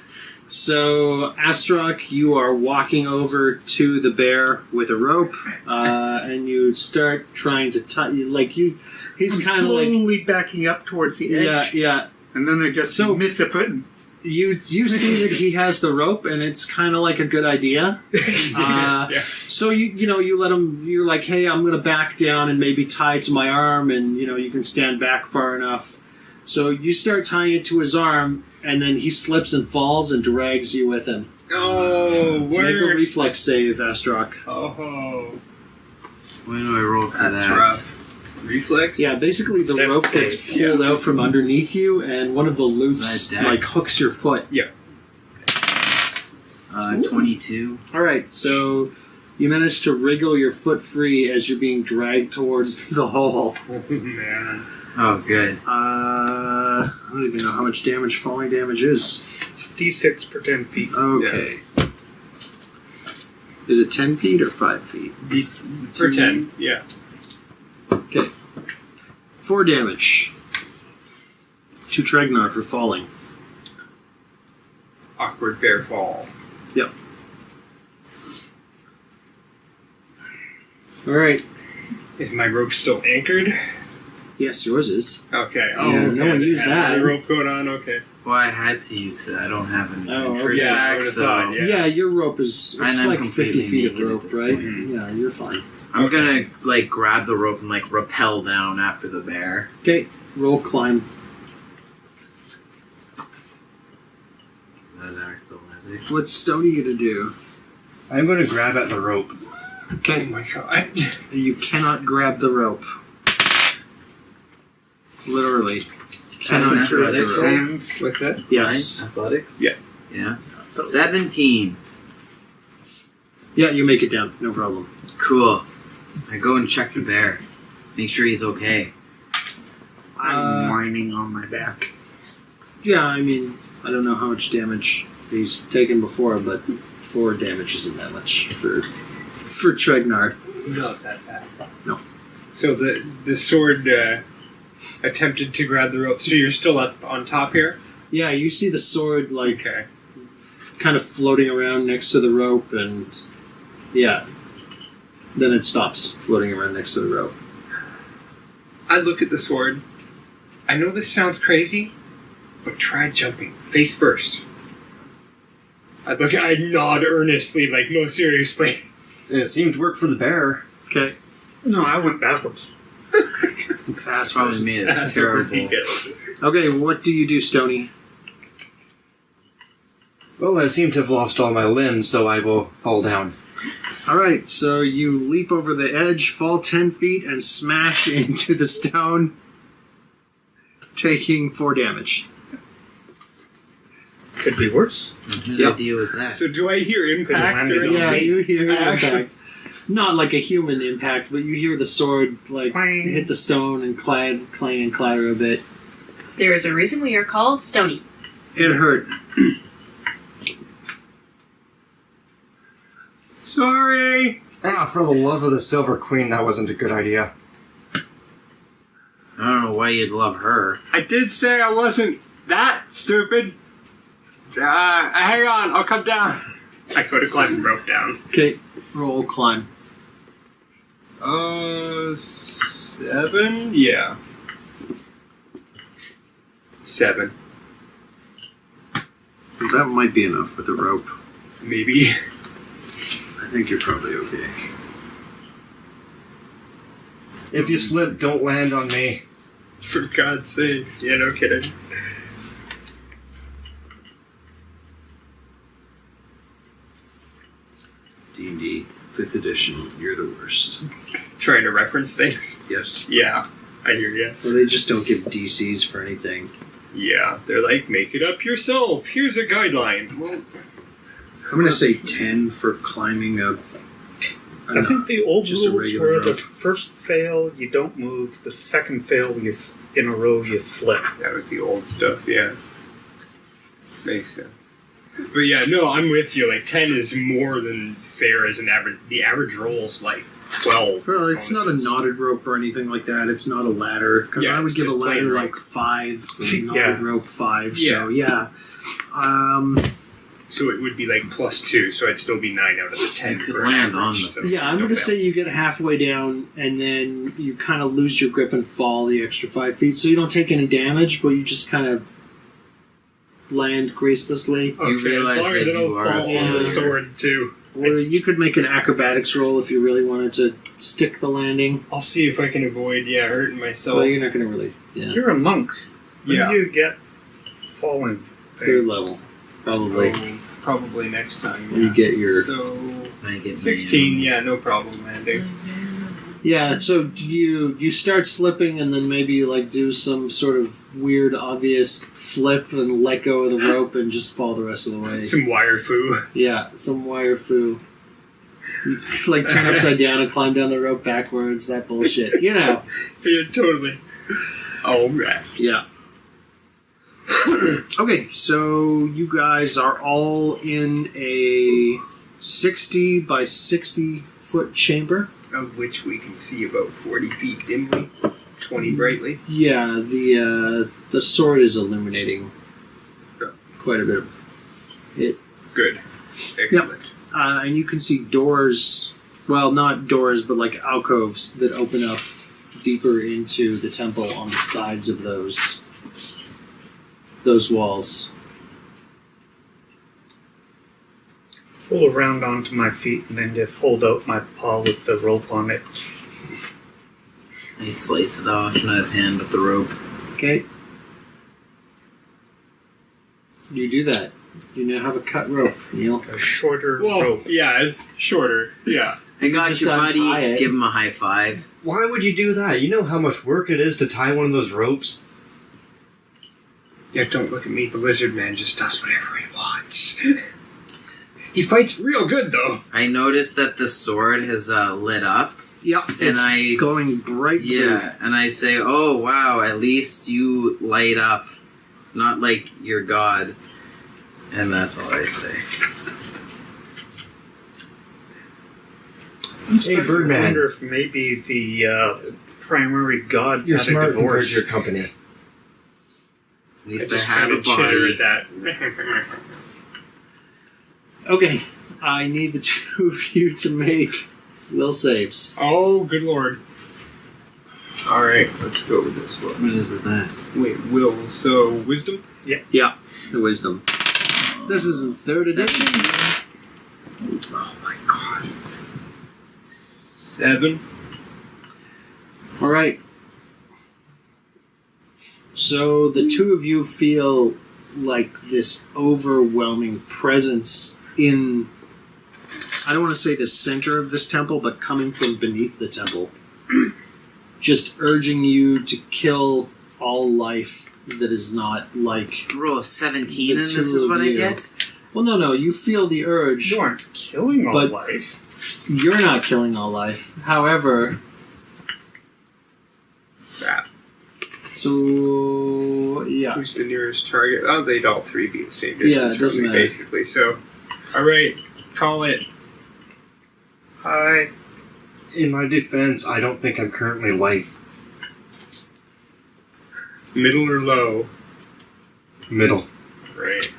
So, Astrok, you are walking over to the bear with a rope, and you start trying to tie. He's I'm kind of like, slowly backing up towards the edge. yeah. And then I just So- miss a foot. And You see that he has the rope, and it's kind of like a good idea. Yeah. So you let him. You're like, hey, I'm gonna back down and maybe tie to my arm, and you can stand back far enough. So you start tying it to his arm, and then he slips and falls and drags you with him. Oh, Make a worse. reflex save, Astrok. Oh, When do I roll for that's that? rough. Reflex? Yeah, basically the That's rope gets safe, pulled out from underneath you, and one of the loops Is that dex? like hooks your foot. 22. All right, so you manage to wriggle your foot free as you're being dragged towards the hole. Oh, man. Oh, good. I don't even know how much damage falling damage is. D6 per 10 feet. Okay. Is it 10 feet or 5 feet? For 10, yeah. Okay. 4 damage. To Tregnar for falling. Awkward bear fall. Yep. Alright. Is my rope still anchored? Yes, yours is. Okay. Yeah, no one used that. The rope going on, okay. Well, I had to use it. I don't have an Oh, first yeah, I back, would've so thought, Yeah, Yeah. your rope is And it's I'm like 50 completely feet of naked at rope, this right? point. Yeah, you're fine. I'm gonna grab the rope and rappel down after the bear. Okay, roll climb. Is that athletics? What stone are you gonna do? I'm going to grab at the rope. Oh Okay, my god. you cannot grab the rope. Literally. Cannot That's grab the athletics. rope. Hands. What's that? Yes. Nine? Athletics? Yeah. Yeah. 17. Yeah, you make it down. No problem. Cool. I go and check the bear. Make sure he's okay. I'm whining on my back. Yeah, I mean, I don't know how much damage he's taken before, but 4 damage isn't that much for Tregnar. Not that bad. No. So the sword attempted to grab the rope. So you're still up on top here? Yeah, you see the sword like Okay. kind of floating around next to the rope, and yeah, then it stops floating around next to the rope. I look at the sword. I know this sounds crazy, but try jumping face first. I nod earnestly, like, no, seriously. It seemed to work for the bear. Okay, No, I went backwards. pass Probably first. made it That's what we terrible. did. Okay, what do you do, Stony? Well, I seem to have lost all my limbs, so I will fall down. All right, so you leap over the edge, fall 10 feet, and smash into the stone, taking 4 damage. Could be worse. Whose Yep. idea was that? So do I hear impact? landed Or on Yeah, me. you hear I actually- impact. Not like a human impact, but you hear the sword like Clang. hit the stone and clang and clatter a bit. There is a reason we are called Stony. It hurt. Sorry! Ah, for the love of the Silver Queen, that wasn't a good idea. I don't know why you'd love her. I did say I wasn't that stupid. Hang on, I'll come down. I go to climb the rope down. Okay, roll climb. 7? Yeah. 7. That might be enough with a rope. Maybe. I think you're probably okay. If you slip, don't land on me. For God's sake. Yeah, no kidding. D&D, 5th edition, you're the worst. Trying to reference things. Yes. Yeah, I hear ya. Well, they just don't give DCs for anything. Yeah, they're like, make it up yourself. Here's a guideline. Well, I'm going to say 10 for climbing up. I think the old Just a rules regular were the rope. first fail, you don't move. The second fail, in a row, you slip. that was the old stuff, yeah. Makes sense. But yeah, no, I'm with you. Like, 10 is more than fair as an average. The average roll's like 12. Well, it's not a bonuses. knotted rope or anything like that. It's not a ladder. Because Yeah, I would it's give a just plain ladder rope. like 5, and knotted Yeah. rope 5. Yeah. So, yeah. So it would be like +2, so I'd still be 9 out of the 10. You could for land average, on them. so Yeah, I'm no going to fail. say you get halfway down, and then you kind of lose your grip and fall the extra 5 feet. So you don't take any damage, but you just kind of land gracelessly. Okay, realize as long as that I don't you are fall on the familiar. sword, too. Or you could make an acrobatics roll if you really wanted to stick the landing. I'll see if I can avoid, hurting myself. Well, you're not going to really. Yeah. You're a monk. When Yeah. do you get falling? Third level, probably. Oh, probably next time. When you get your. So, I get 16, my, yeah, no problem landing. Yeah, so you start slipping, and then maybe you like do some sort of weird, obvious flip and let go of the rope and just fall the rest of the way. Some wire foo. Yeah, some wire foo. You like turn upside down and climb down the rope backwards. That bullshit, you know. Yeah, totally. Alright. Yeah. Okay, so you guys are all in a 60 by 60 foot chamber. Of which we can see about 40 feet dimly, 20 brightly. Yeah, the sword is illuminating quite a bit of it. Good. Excellent. And you can see doors, well, not doors, but like alcoves that open up deeper into the temple on the sides of those walls. Pull around onto my feet and then just hold out my paw with the rope on it. I slice it off, not his hand, but the rope. Okay. You do that. You now have a cut rope, Neil. A shorter Well, rope. yeah, it's shorter. Yeah. I got just you, untie buddy. it. Give him a high five. Why would you do that? You know how much work it is to tie one of those ropes? Yeah, don't look at me. The lizard man just does whatever he wants. He fights real good, though. I noticed that the sword has lit up. Yep, And it's I- glowing bright blue. Yeah, and I say, oh wow, at least you light up. Not like your god. And that's all I say. I'm Hey, starting to Birdman. wonder if maybe the primary gods You're had a smart compared divorce. to your company. At I least I just have kind a of chitter body. at that. Okay, I need the two of you to make will saves. Oh, good lord. Alright, let's go with this one. What is it that? Wait, will. So, wisdom? Yeah, the wisdom. This is in 3rd edition. Oh my god. 7. All right. So the two of you feel like this overwhelming presence in, I don't want to say the center of this temple, but coming from beneath the temple. Just urging you to kill all life that is not like. Roll of 17 and The this two is of what I you. get? Well, no, you feel the urge. You aren't killing all But- life. You're not killing all life. However, Crap. so yeah. Who's the nearest target? Oh, they'd all three be the same Yeah, distance it doesn't from me, matter. basically. So, alright, call it. Hi. In my defense, I don't think I'm currently life. Middle or low? Middle. Right.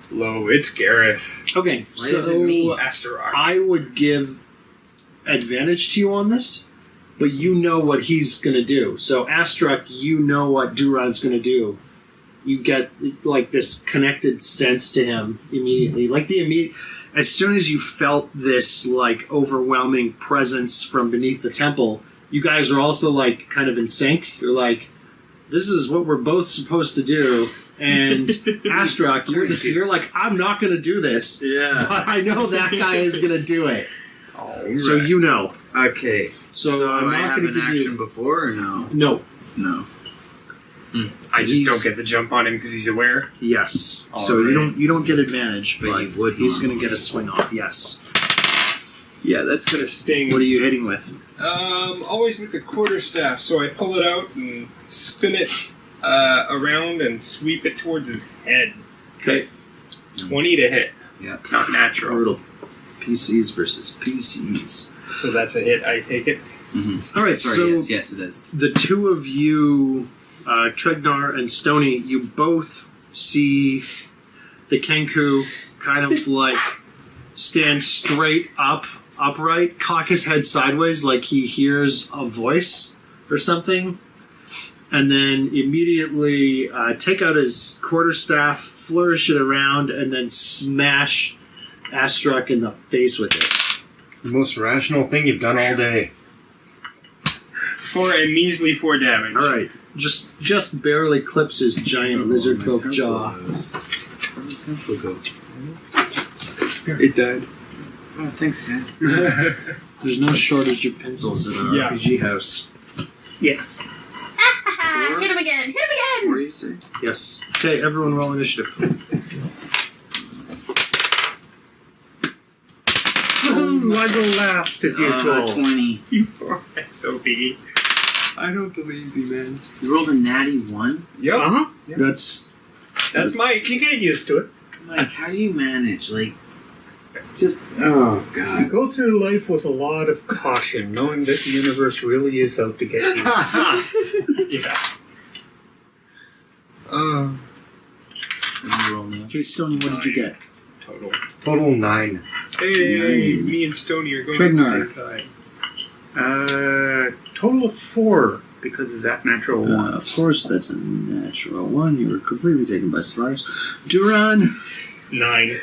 Low, it's Gareth. Okay, Why is it me? Astaroth. I would give advantage to you on this, but you know what he's going to do. So, Astruck, you know what Duran's going to do. You get, like, this connected sense to him immediately. Like, as soon as you felt this, like, overwhelming presence from beneath the temple, you guys are also, like, kind of in sync. You're like, this is what we're both supposed to do. And Astruck, you're like, I'm not going to do this. Yeah. But I know that guy is going to do it. Alright. So you know. Okay. So, I'm I not have going an to give action you. before or no? No. No. I just he's- don't get the jump on him because he's aware. Yes. All So right. you don't get advantage, But but you would he's want going to get a swing off. Yes. Yeah, that's gonna sting. What are you hitting with? Always with the quarterstaff. So I pull it out and spin it around and sweep it towards his head. Okay. 20 to hit. Yeah. Not natural. Brutal. PCs versus PCs. So that's a hit. I take it. All right. Sorry, so yes, it is. the two of you, Tregnar and Stony, you both see the Kenku kind of like stand straight upright, cock his head sideways like he hears a voice or something, and then immediately take out his quarterstaff, flourish it around, and then smash Astruck in the face with it. The most rational thing you've done all day. For a measly 4 damage. All right, just barely clips his giant lizard folk jaw. Where'd my pencil go? It died. Oh, thanks, guys. There's no shortage of pencils in an Yeah. RPG house. Yes. Hit him again! Hit him What again! do you say? Yes. Okay, everyone roll initiative. Ooh, I go last as usual. 20. You are SOB. I don't believe you, man. You rolled a natty 1? Yep. Uh-huh. That's That's Mike. You get used to it. Like, how do you manage? Like, just, oh, You God. go through life with a lot of caution, knowing that the universe really is out to get you. Yeah. Let me roll now. okay. Stony, what did you get? Total. Total 9. Hey, me and Stony are going Tregnar. at the same time. Total of 4 because of that natural one. Of course, that's a natural one. You were completely taken by surprise. Duran. 9.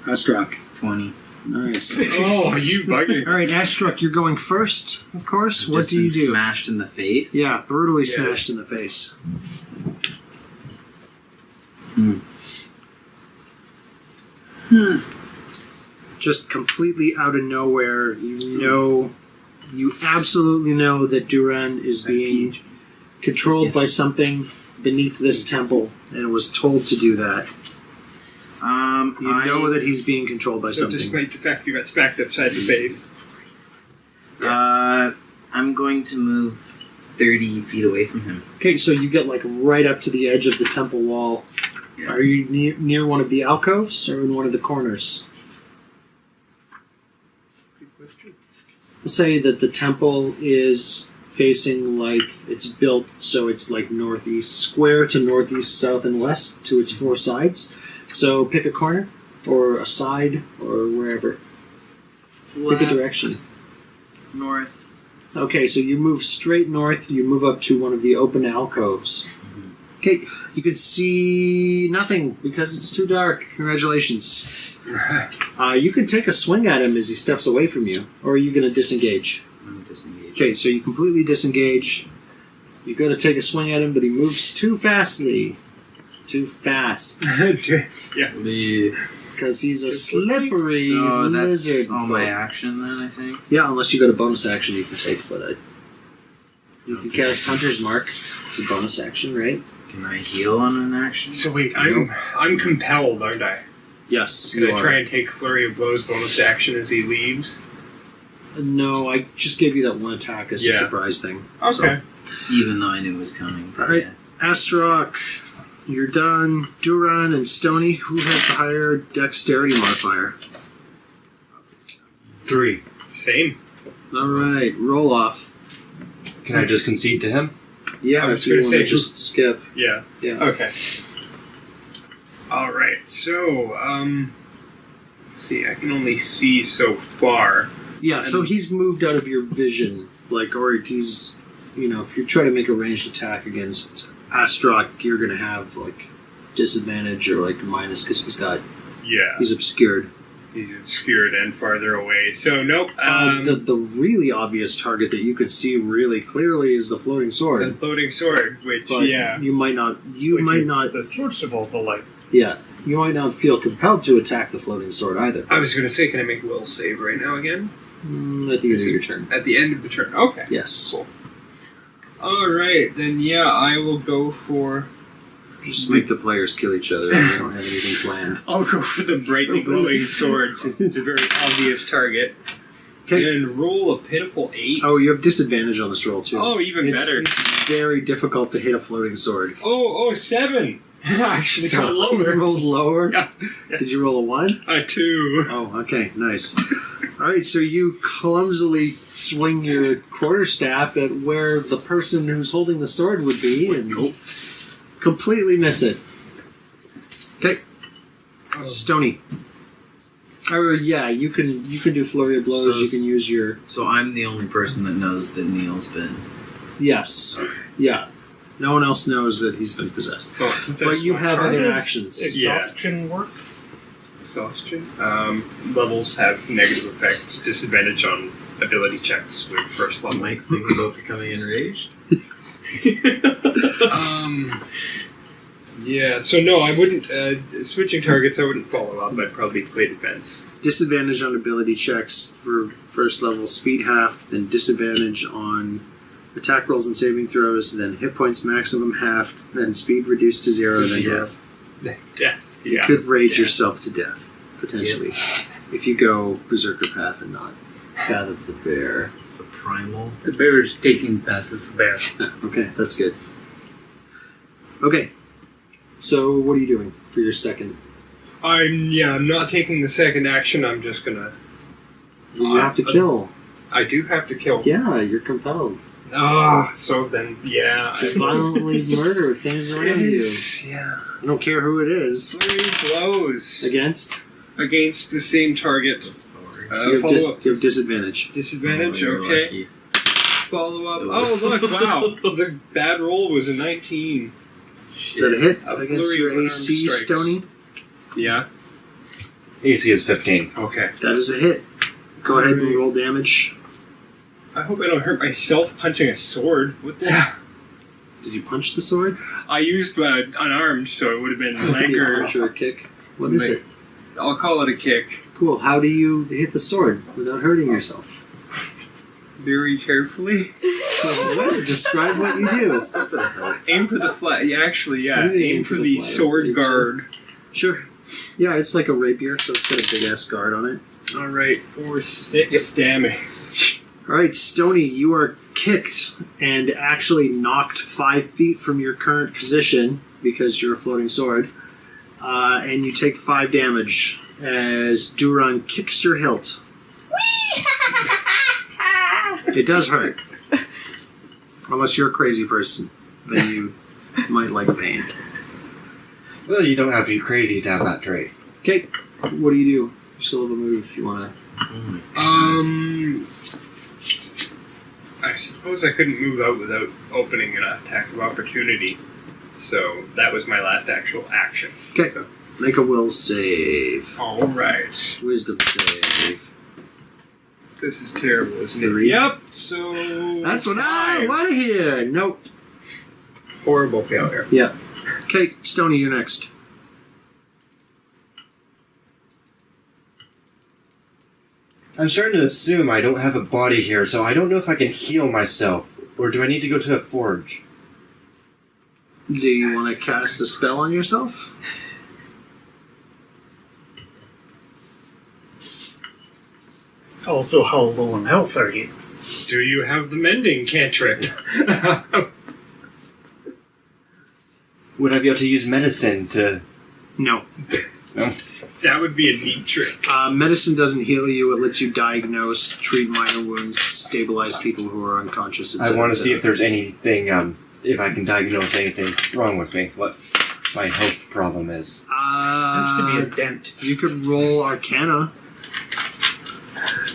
Astruck. 20. Nice. Oh, you bugger. All right, Astruck, you're going first, of course. What Just do you been do? Smashed in the face? Yeah, brutally Yes. smashed in the face. Just completely out of nowhere, you absolutely know that Duran is being controlled by something beneath this temple, and was told to do that. You know that he's being controlled by So something. despite the fact you got smacked upside the face. I'm going to move 30 feet away from him. Okay, so you get like right up to the edge of the temple wall. Yeah. Are you near one of the alcoves or in one of the corners? Good question. say that the temple is facing like it's built so it's like northeast square to northeast, south, and west to its four sides. So pick a corner or a side or wherever. Pick a direction. North. Okay, so you move straight north. You move up to one of the open alcoves. Okay, you can see nothing because it's too dark. Congratulations. You can take a swing at him as he steps away from you, or are you going to disengage? I'm disengaged. Okay, so you completely disengage. You go to take a swing at him, but he moves too fastly. Too fast. Because he's a slippery So that's lizard. all my action then, I think. Yeah, unless you got a bonus action you can take, but you can cast Hunter's Mark. It's a bonus action, right? Can I heal on an action? So wait, I'm compelled, aren't I? Yes, Can I try and take Flurry of Blows bonus action as he leaves? No, I just gave you that one attack as a Yeah. surprise thing. Okay. Even though I knew it was coming. All right. Yeah. Astarock, you're done. Duran and Stony, who has the higher dexterity modifier? 3. Same. All right, roll off. Can I just concede to him? Yeah, I was if you gonna want to say- just skip. Yeah. Yeah. Okay. Alright, so, let's see, I can only see so far. Yeah, so he's moved out of your vision, or he's, if you try to make a ranged attack against Astarock, you're going to have, disadvantage or, minus because Yeah. he's obscured. He's obscured and farther away. So, nope. The really obvious target that you could see really clearly is the floating sword. The floating sword, which, But yeah. you might not, The source of all the light. yeah, you might not feel compelled to attack the floating sword either. I was going to say, can I make a will save right now again? At the end of your turn. At the end of the turn. Okay. Yes. Cool. Alright, then yeah, I will go for... Just make the players kill each other and they don't have anything planned. I'll go for the brightly glowing sword since it's a very obvious target. Okay. And roll a pitiful 8. Oh, you have disadvantage on this roll too. Oh, even better. It's very difficult to hit a floating sword. Oh, 7! I actually got You lower. rolled lower? Yeah. Did you roll a 1? A 2. Oh, okay, nice. Alright, so you clumsily swing your quarterstaff at where the person who's holding the sword would be and completely miss it. Okay, Stony. Or yeah, you can do flurry of blows. So You can use your So I'm the only person that knows that Neil's been. yes, yeah. No one else knows that he's been possessed. Oh, since I But you swung have target- other actions. Exhaustion work? Exhaustion. Levels have negative effects. Disadvantage on ability checks with first level. Mike's thinking about becoming enraged. Yeah, so no, I wouldn't. Switching targets, I wouldn't follow up. I'd probably play defense. Disadvantage on ability checks for first level, speed half, then disadvantage on attack rolls and saving throws, then hit points maximum halved, then speed reduced to 0, then death. Death. You Yeah. could rage Death. yourself to death, potentially, if you go Berserker Path and not Path of the Bear. The primal. The bear is taking passes the bear. Okay, that's good. Okay, so what are you doing for your second? I'm not taking the second action. I'm just gonna. You have to kill. I do have to kill. Yeah, you're compelled. So then, yeah. To violently murder things It around you. is, yeah. I don't care who it is. 3 blows Against? against the same target. Sorry. Follow up. You have disadvantage. Disadvantage, Oh, you're okay. lucky. Follow up. Oh, look, wow. The bad roll was a 19. Is that a hit A against flurry your of unarmed AC, strikes. Stony? Yeah, AC is 15. okay. That is a hit. Go ahead and roll damage. I hope I don't hurt myself punching a sword. What the? Did you punch the sword? I used unarmed, so it would have been Maybe a Lanker. punch or a kick. What is it? I'll call it a kick. Cool. How do you hit the sword without hurting yourself? Very carefully. Well, describe what you do. Go for the head. Aim for the flat. Yeah, actually, yeah. You Aim for the flat. sword guard. Sure. Yeah, it's like a rapier, so it's got a big ass guard on it. All right, for 6 damage. All right, Stony, you are kicked and actually knocked 5 feet from your current position because you're a floating sword, and you take 5 damage as Duran kicks your hilt. It does hurt. Unless you're a crazy person, then you might like pain. Well, you don't have to be crazy to have that trait. Okay, what do? You still have a move if you want to. I suppose I couldn't move out without opening an attack of opportunity. So that was my last actual action. Okay. So, Make a will save. all right. Wisdom save. This is terrible, isn't it? 3. Yep. So That's what I 5. want to hear. Nope. Horrible failure. Yeah. Okay, Stony, you're next. I'm starting to assume I don't have a body here, so I don't know if I can heal myself. Or do I need to go to a forge? Do you want to cast a spell on yourself? Also, how low in health are you? Do you have the mending cantrip? Would I be able to use medicine to... No. No? That would be a neat trick. Medicine doesn't heal you. It lets you diagnose, treat minor wounds, stabilize people who are unconscious, I etc. want to see if there's anything, if I can diagnose anything wrong with me. What my health problem is. Seems to be a dent. You could roll Arcana.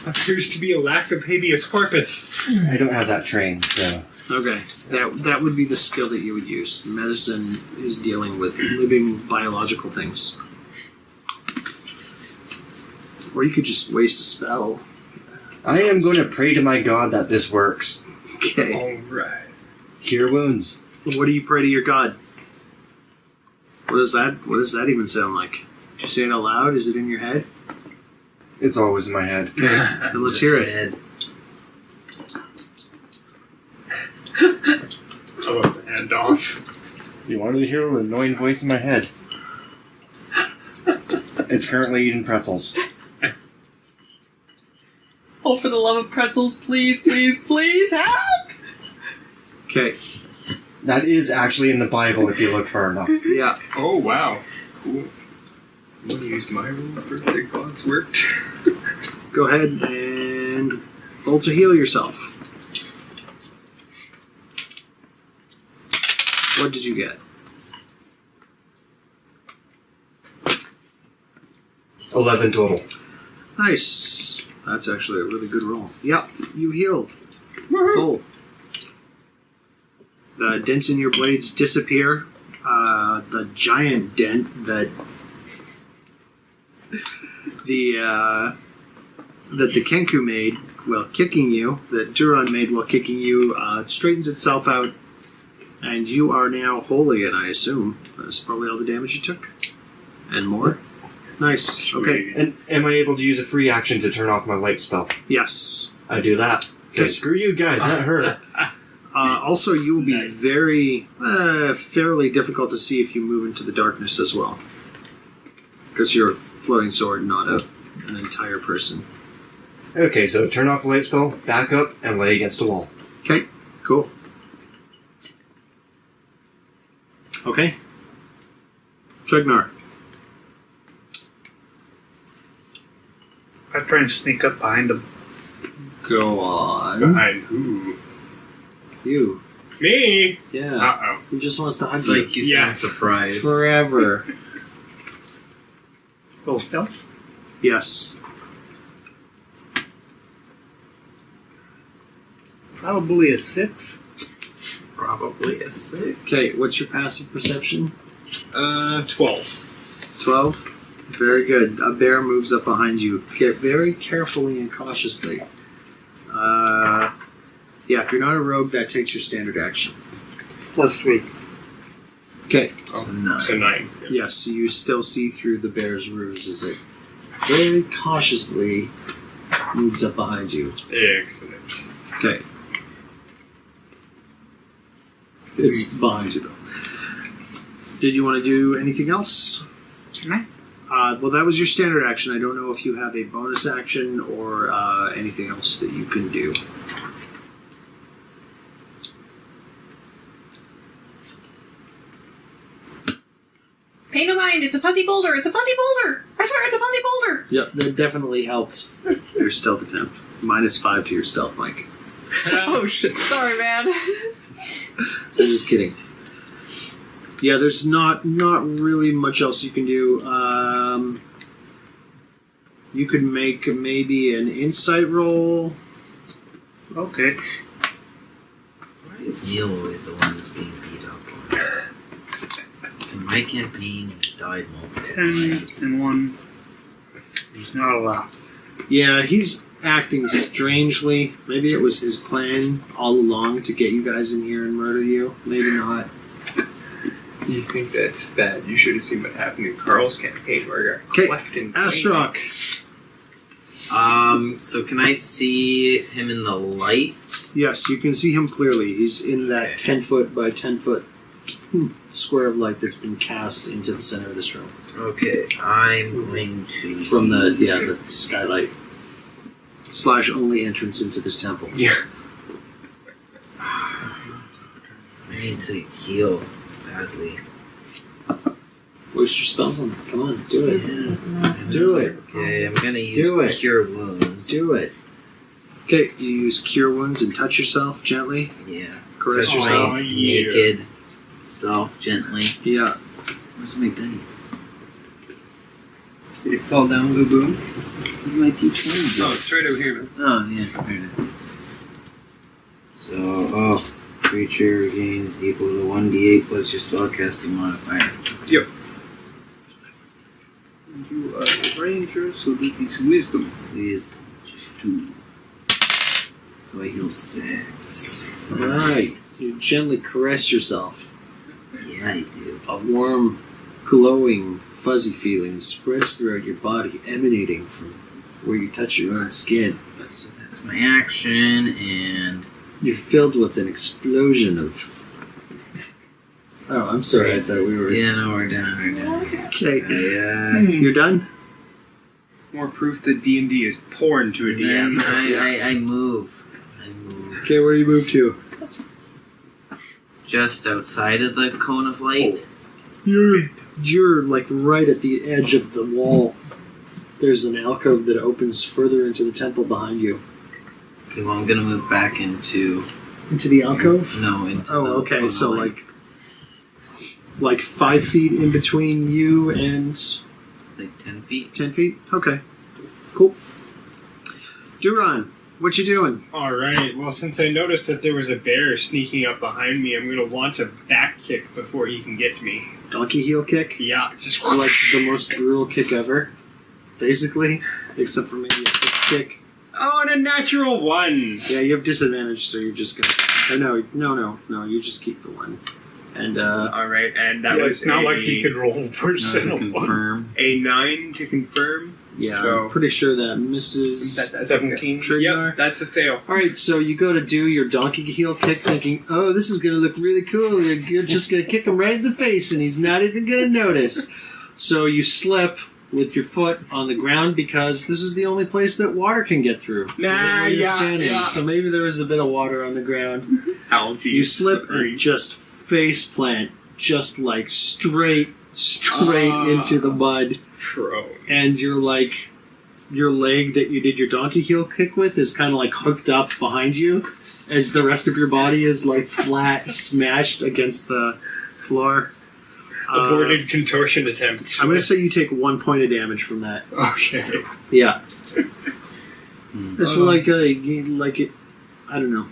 Appears to be a lack of habeas corpus. I don't have that trained, so... Okay, that would be the skill that you would use. Medicine is dealing with living biological things. Or you could just waste a spell. I am going to pray to my god that this works. Okay. Alright. Cure wounds. What do you pray to your god? What does that even sound like? Did you say it out loud? Is it in your head? It's always in my head. Then let's hear it. Dead. I want the hand off. You wanted to hear an annoying voice in my head. It's currently eating pretzels. Oh, for the love of pretzels, please, please, please, help! Okay. That is actually in the Bible if you look far enough. Yeah. Oh, wow. Cool. I'm going to use my rule for if the gods worked. Go ahead and roll to heal yourself. What did you get? 11 total. Nice. That's actually a really good roll. Yep, you healed. Full. The dents in your blades disappear. The giant dent that the Kenku made while kicking you, that Duran made while kicking you, straightens itself out, and you are now whole again, I assume. That's probably all the damage you took. And more. Nice. Okay. And am I able to use a free action to turn off my light spell? Yes. I do that. Okay. Okay, screw you guys, that hurt. Also, you will be very, fairly difficult to see if you move into the darkness as well. Because you're a floating sword, not an entire person. Okay, so turn off the light spell, back up, and lay against a wall. Okay, cool. Okay. Tregnar. I try and sneak up behind him. Go on. Behind who? You. Me? Yeah. Uh-oh. He just wants to hunt It's you. like you Yeah. sound surprised. Forever. Roll stealth. Yes. Probably a 6. Probably a 6. Okay, what's your passive perception? 12. 12? Very good. A bear moves up behind you. Get very carefully and cautiously. Yeah, if you're not a rogue, that takes your standard action. Plus 3. Okay. Oh, Nine. so 9. Yes, you still see through the bear's ruse as it very cautiously moves up behind you. Excellent. Okay. It's behind you, though. Did you want to do anything else? No. Well, that was your standard action. I don't know if you have a bonus action or anything else that you can do. Pay no mind, it's a fuzzy boulder, it's a fuzzy boulder! I swear it's a fuzzy boulder! Yep, that definitely helped your stealth attempt. -5 to your stealth, Mike. Oh shit! Sorry, man. I'm just kidding. Yeah, there's not really much else you can do. You could make maybe an insight roll. Okay. Why is Neil always the one that's getting beat up on? In my campaign, he died multiple 10 times. and 1. He's not allowed. Yeah, he's acting strangely. Maybe it was his plan all along to get you guys in here and murder you. Maybe not. You think that's bad? You should have seen what happened in Carl's campaign where I got Okay, cleft in Astrok. So can I see him in the light? Yes, you can see him clearly. He's in that 10 foot by 10 foot square of light that's been cast into the center of this room. Okay, I'm going to... From the skylight. / only entrance into this temple. Yeah. I need to heal badly. Waste your spells on it. Come on, do it. Yeah. Do it. Okay, I'm gonna use Do it. Cure Wounds. Do it. Okay, you use Cure Wounds and touch yourself gently. Yeah. Caress Touch yourself. my naked self gently. Yeah. Where's my dice? Did it fall down, Boo Boo? My D20. No, it's right over here, man. Oh, yeah, there it is. So, creature gains equal to 1d8 plus your spellcasting modifier. Yep. You are a ranger, so that is wisdom. Wisdom, just 2. So I heal 6. Alright. You gently caress yourself. Yeah, I do. A warm, glowing, fuzzy feeling spreads throughout your body, emanating from where you touch your own skin. So that's my action, and... You're filled with an explosion of... Oh, I'm sorry, I thought we were... Yeah, no, we're done. Okay. Yeah. You're done? More proof that D&D is porn to a Then DM. I move. Okay, where do you move to? Just outside of the cone of light. You're like right at the edge of the wall. There's an alcove that opens further into the temple behind you. Okay, well, I'm gonna move back into... Into the alcove? No, into Oh, the okay, cone of so light. like 5 feet in between you and Like 10 feet? 10 feet? Okay. Cool. Duran, what you doing? Alright, well, since I noticed that there was a bear sneaking up behind me, I'm going to launch a back kick before he can get to me. Donkey heel kick? Yeah, just Like the most brutal kick ever, basically, except for maybe a kick kick. Oh, and a natural 1! Yeah, you have disadvantage, so you're just gonna... No, you just keep the 1. And, Alright, and that Yeah, was it's not a, like he could roll No, to personal one. confirm. a 9 to confirm. yeah, So- I'm pretty sure that misses... That's 17. Trignar. Yep, that's a fail. Alright, so you go to do your donkey heel kick thinking, oh, this is going to look really cool. You're just going to kick him right in the face and he's not even going to notice. So you slip with your foot on the ground because this is the only place that water can get through. Nah, where you're yeah, standing. yeah. So maybe there was a bit of water on the ground. Algae. You slip slippery. and just face plant, just like straight into the mud. Pro. And you're like... Your leg that you did your donkey heel kick with is kind of like hooked up behind you as the rest of your body is like flat, smashed against the floor. Aborted contortion attempt. I'm going to say you take 1 point of damage from that. Okay. Yeah. It's I don't know.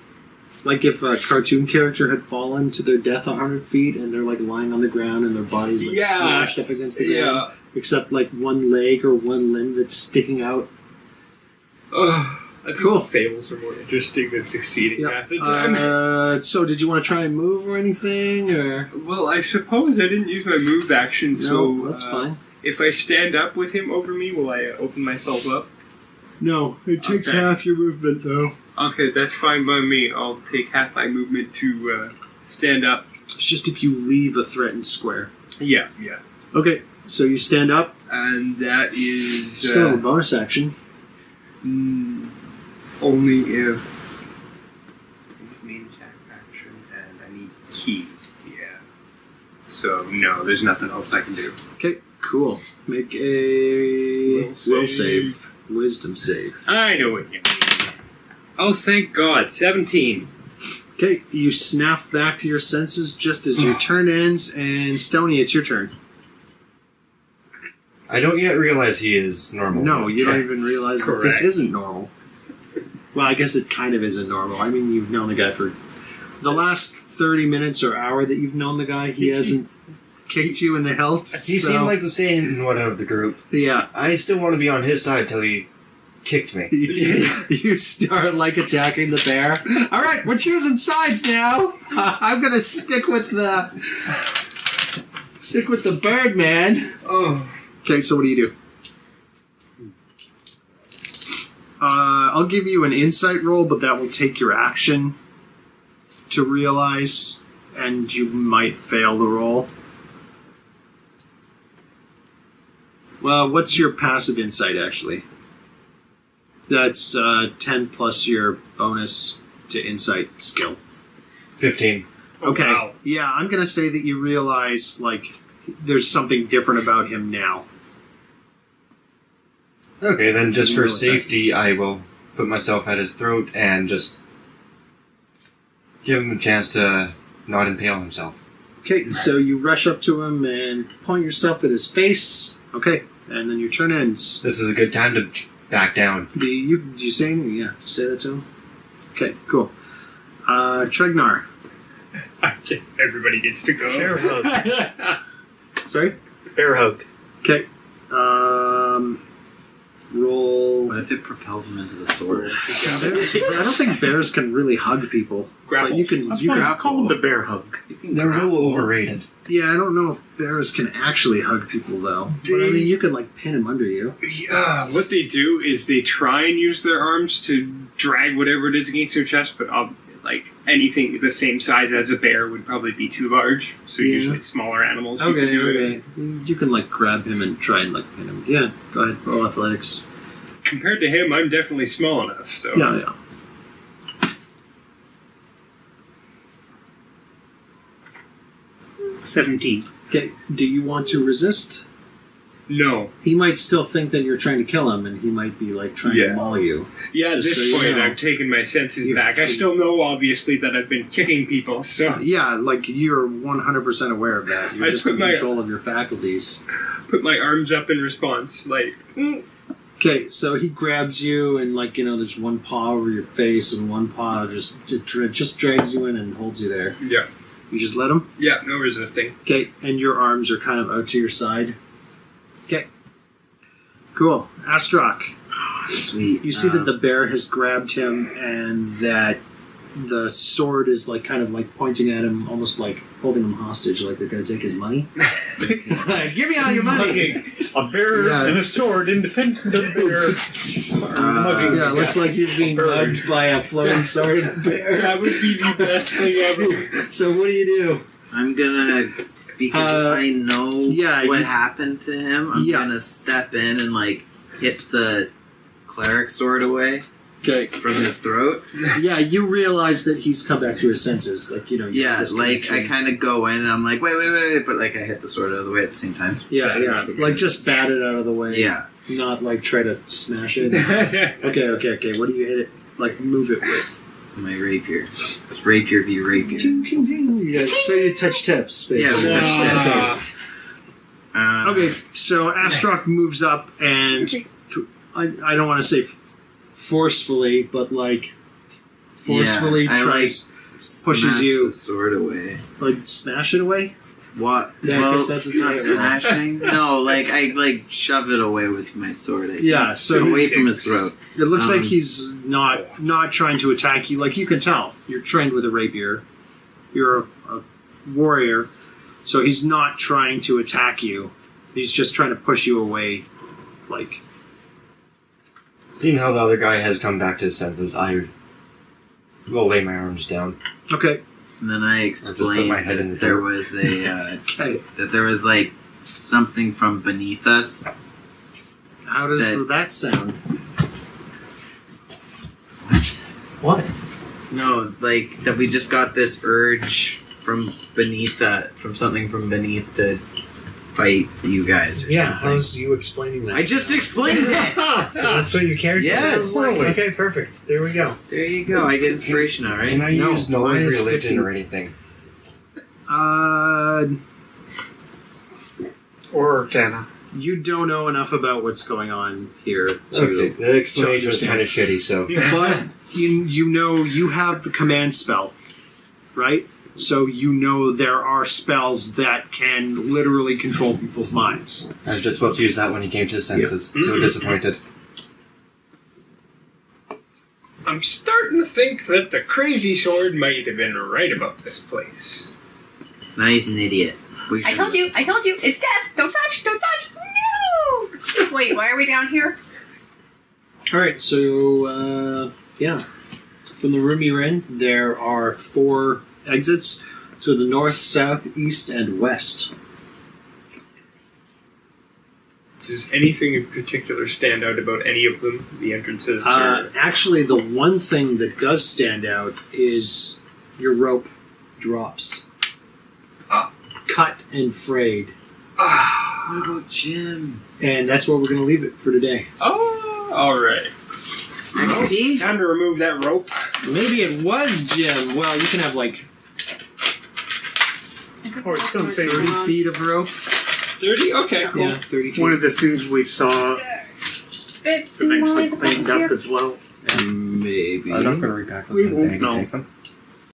Like if a cartoon character had fallen to their death 100 feet and they're like lying on the ground and their body's like Yeah. smashed up against the ground. Yeah. Except like one leg or one limb that's sticking out. I think Cool. fails are more interesting than succeeding Yeah. half the time. So did you want to try and move or anything? Or Well, I suppose I didn't use my move action, no, so that's fine. if I stand up with him over me, will I open myself up? No, it takes Okay. half your movement though. Okay, that's fine by me. I'll take half my movement to stand up. It's just if you leave a threatened square. Yeah. Okay, so you stand up. And that is Still have a bonus action. only if main attack action and I need key. Yeah. So no, there's nothing else I can do. Okay, cool. Make a Will will save. Wisdom save. I know what you mean. Oh, thank God. 17. Okay, you snap back to your senses just as your turn ends, and Stony, it's your turn. I don't yet realize he is normal. No, you don't even realize that this Correct. isn't normal. Well, I guess it kind of isn't normal. I mean, you've known the guy for the last 30 minutes or hour that you've known the guy. He hasn't kicked you in the hilts. He so, seemed like the sane one out of the group. yeah. I still want to be on his side till he kicked me. You start like attacking the bear. All right, we're choosing sides now. I'm gonna stick with the bird man. Oh. Okay, so what do you do? I'll give you an insight roll, but that will take your action to realize, and you might fail the roll. Well, what's your passive insight, actually? That's 10 plus your bonus to insight skill. 15. Okay. Wow. Yeah, I'm going to say that you realize, like, there's something different about him now. Okay, then just for Deal with that. safety, I will put myself at his throat and just give him a chance to not impale himself. Okay, so you rush up to him and point yourself at his face. Okay, and then your turn ends. This is a good time to back down. Do you say anything? Yeah, say that to him. Okay, cool. Tregnar. I think everybody gets to go. Bear hug. Sorry? Bear hug. Okay. Roll. What if it propels him into the sword? I don't think bears can really hug people. Grapple. But you can. That's You why can it's called the bear hug. They're a little overrated. yeah, I don't know if bears can actually hug people though. But I mean, you can like pin him under you. Yeah, what they do is they try and use their arms to drag whatever it is against their chest, but like anything the same size as a bear would probably be too large. So Yeah. usually smaller animals. you Okay, can do it. okay. You can like grab him and try and like pin him. Yeah, go ahead. Roll athletics. Compared to him, I'm definitely small enough. So Yeah, yeah. 17. Okay. Do you want to resist? no. He might still think that you're trying to kill him, and he might be like trying Yeah. to maul you. Yeah, at Just this so you point, know. I've taken my senses You- back. I still know, obviously, that I've been kicking people. So Yeah, like you're 100% aware of that. You're I just put in my- control of your faculties. put my arms up in response, like. Okay, so he grabs you, and like there's one paw over your face, and one paw just drags you in and holds you there. Yeah. You just let him. Yeah, no resisting. Okay, and your arms are kind of out to your side. Okay. Cool. Astrok, Sweet. you see that the bear has grabbed him and that the sword is like kind of like pointing at him, almost like holding him hostage, like they're going to take his money. Give me all your money! Mugging. A bear Yeah. and a sword, independent of the bear. Mugging. Yeah, it looks like he's being Bird. mugged by a floating sword and a bear. That would be the best thing ever. So what do you do? I'm gonna, because I know yeah, what you- happened to him, I'm Yeah. gonna step in and like hit the cleric sword away Okay. from his throat. Yeah, you realize that he's come back to his senses. Like, you Yeah, this like I connection. kind of go in and I'm like, wait, but like I hit the sword out of the way at the same time. Yeah. Like just bat it out of the way. Yeah. Not like try to smash it. Okay. What do you hit it? Like move it with? My rapier. It's rapier v rapier. Ting, ting, ting. Yeah, so you touch tips, basically. Yeah, we touch tips. Okay, so Astrok moves up and I don't want to say forcefully, but like forcefully I, tries pushes smash you. the sword away. like smash it away. What? Yeah, I well, guess that's a not target. smashing. No, like I like shove it away with my sword. I think. Yeah, so away from his throat. It looks like Um, he's not trying to attack you. Like you can tell, you're trained with a rapier. You're a warrior, so he's not trying to attack you. He's just trying to push you away. Like Seeing how the other guy has come back to his senses, I will lay my arms down. okay, And then I just put explained my head in the that there dirt. was a okay. that there was like something from beneath us. How does That- that sound? What? No, like that we just got this urge from beneath that, from something from beneath fight you guys or Yeah, something. how's you explaining that? I just explained it! So that's what your character Yes. sounds like? Okay, perfect. There we go. There you go, I get inspiration, alright? Can I No, use knowledge mine is religion 15. or anything? Or Arcana. You don't know enough about what's going on here to Okay, the explanation was understand. kind of shitty, so. but you know you have the command spell, right? So you know there are spells that can literally control people's minds. I was just about to use that when he came to his senses. So disappointed. I'm starting to think that the crazy sword might have been right about this place. Now he's an idiot. We I should- told you, it's death! Don't touch! No! Wait, why are we down here? Alright, so, yeah. From the room you're in, there are 4 exits to the north, south, east, and west. Does anything in particular stand out about any of them? The entrances? Actually, the one thing that does stand out is your rope drops. Cut and frayed. What about Jim? And that's where we're going to leave it for today. Oh, alright. XP? Time to remove that rope. Maybe it was Jim. Well, you can have like Or something. 30 feet of rope. 30? Okay, cool. Yeah, 30 feet. One of the things we saw eventually cleaned up as well. Maybe. I'm not going to repack them. We in a won't bag and know. take them.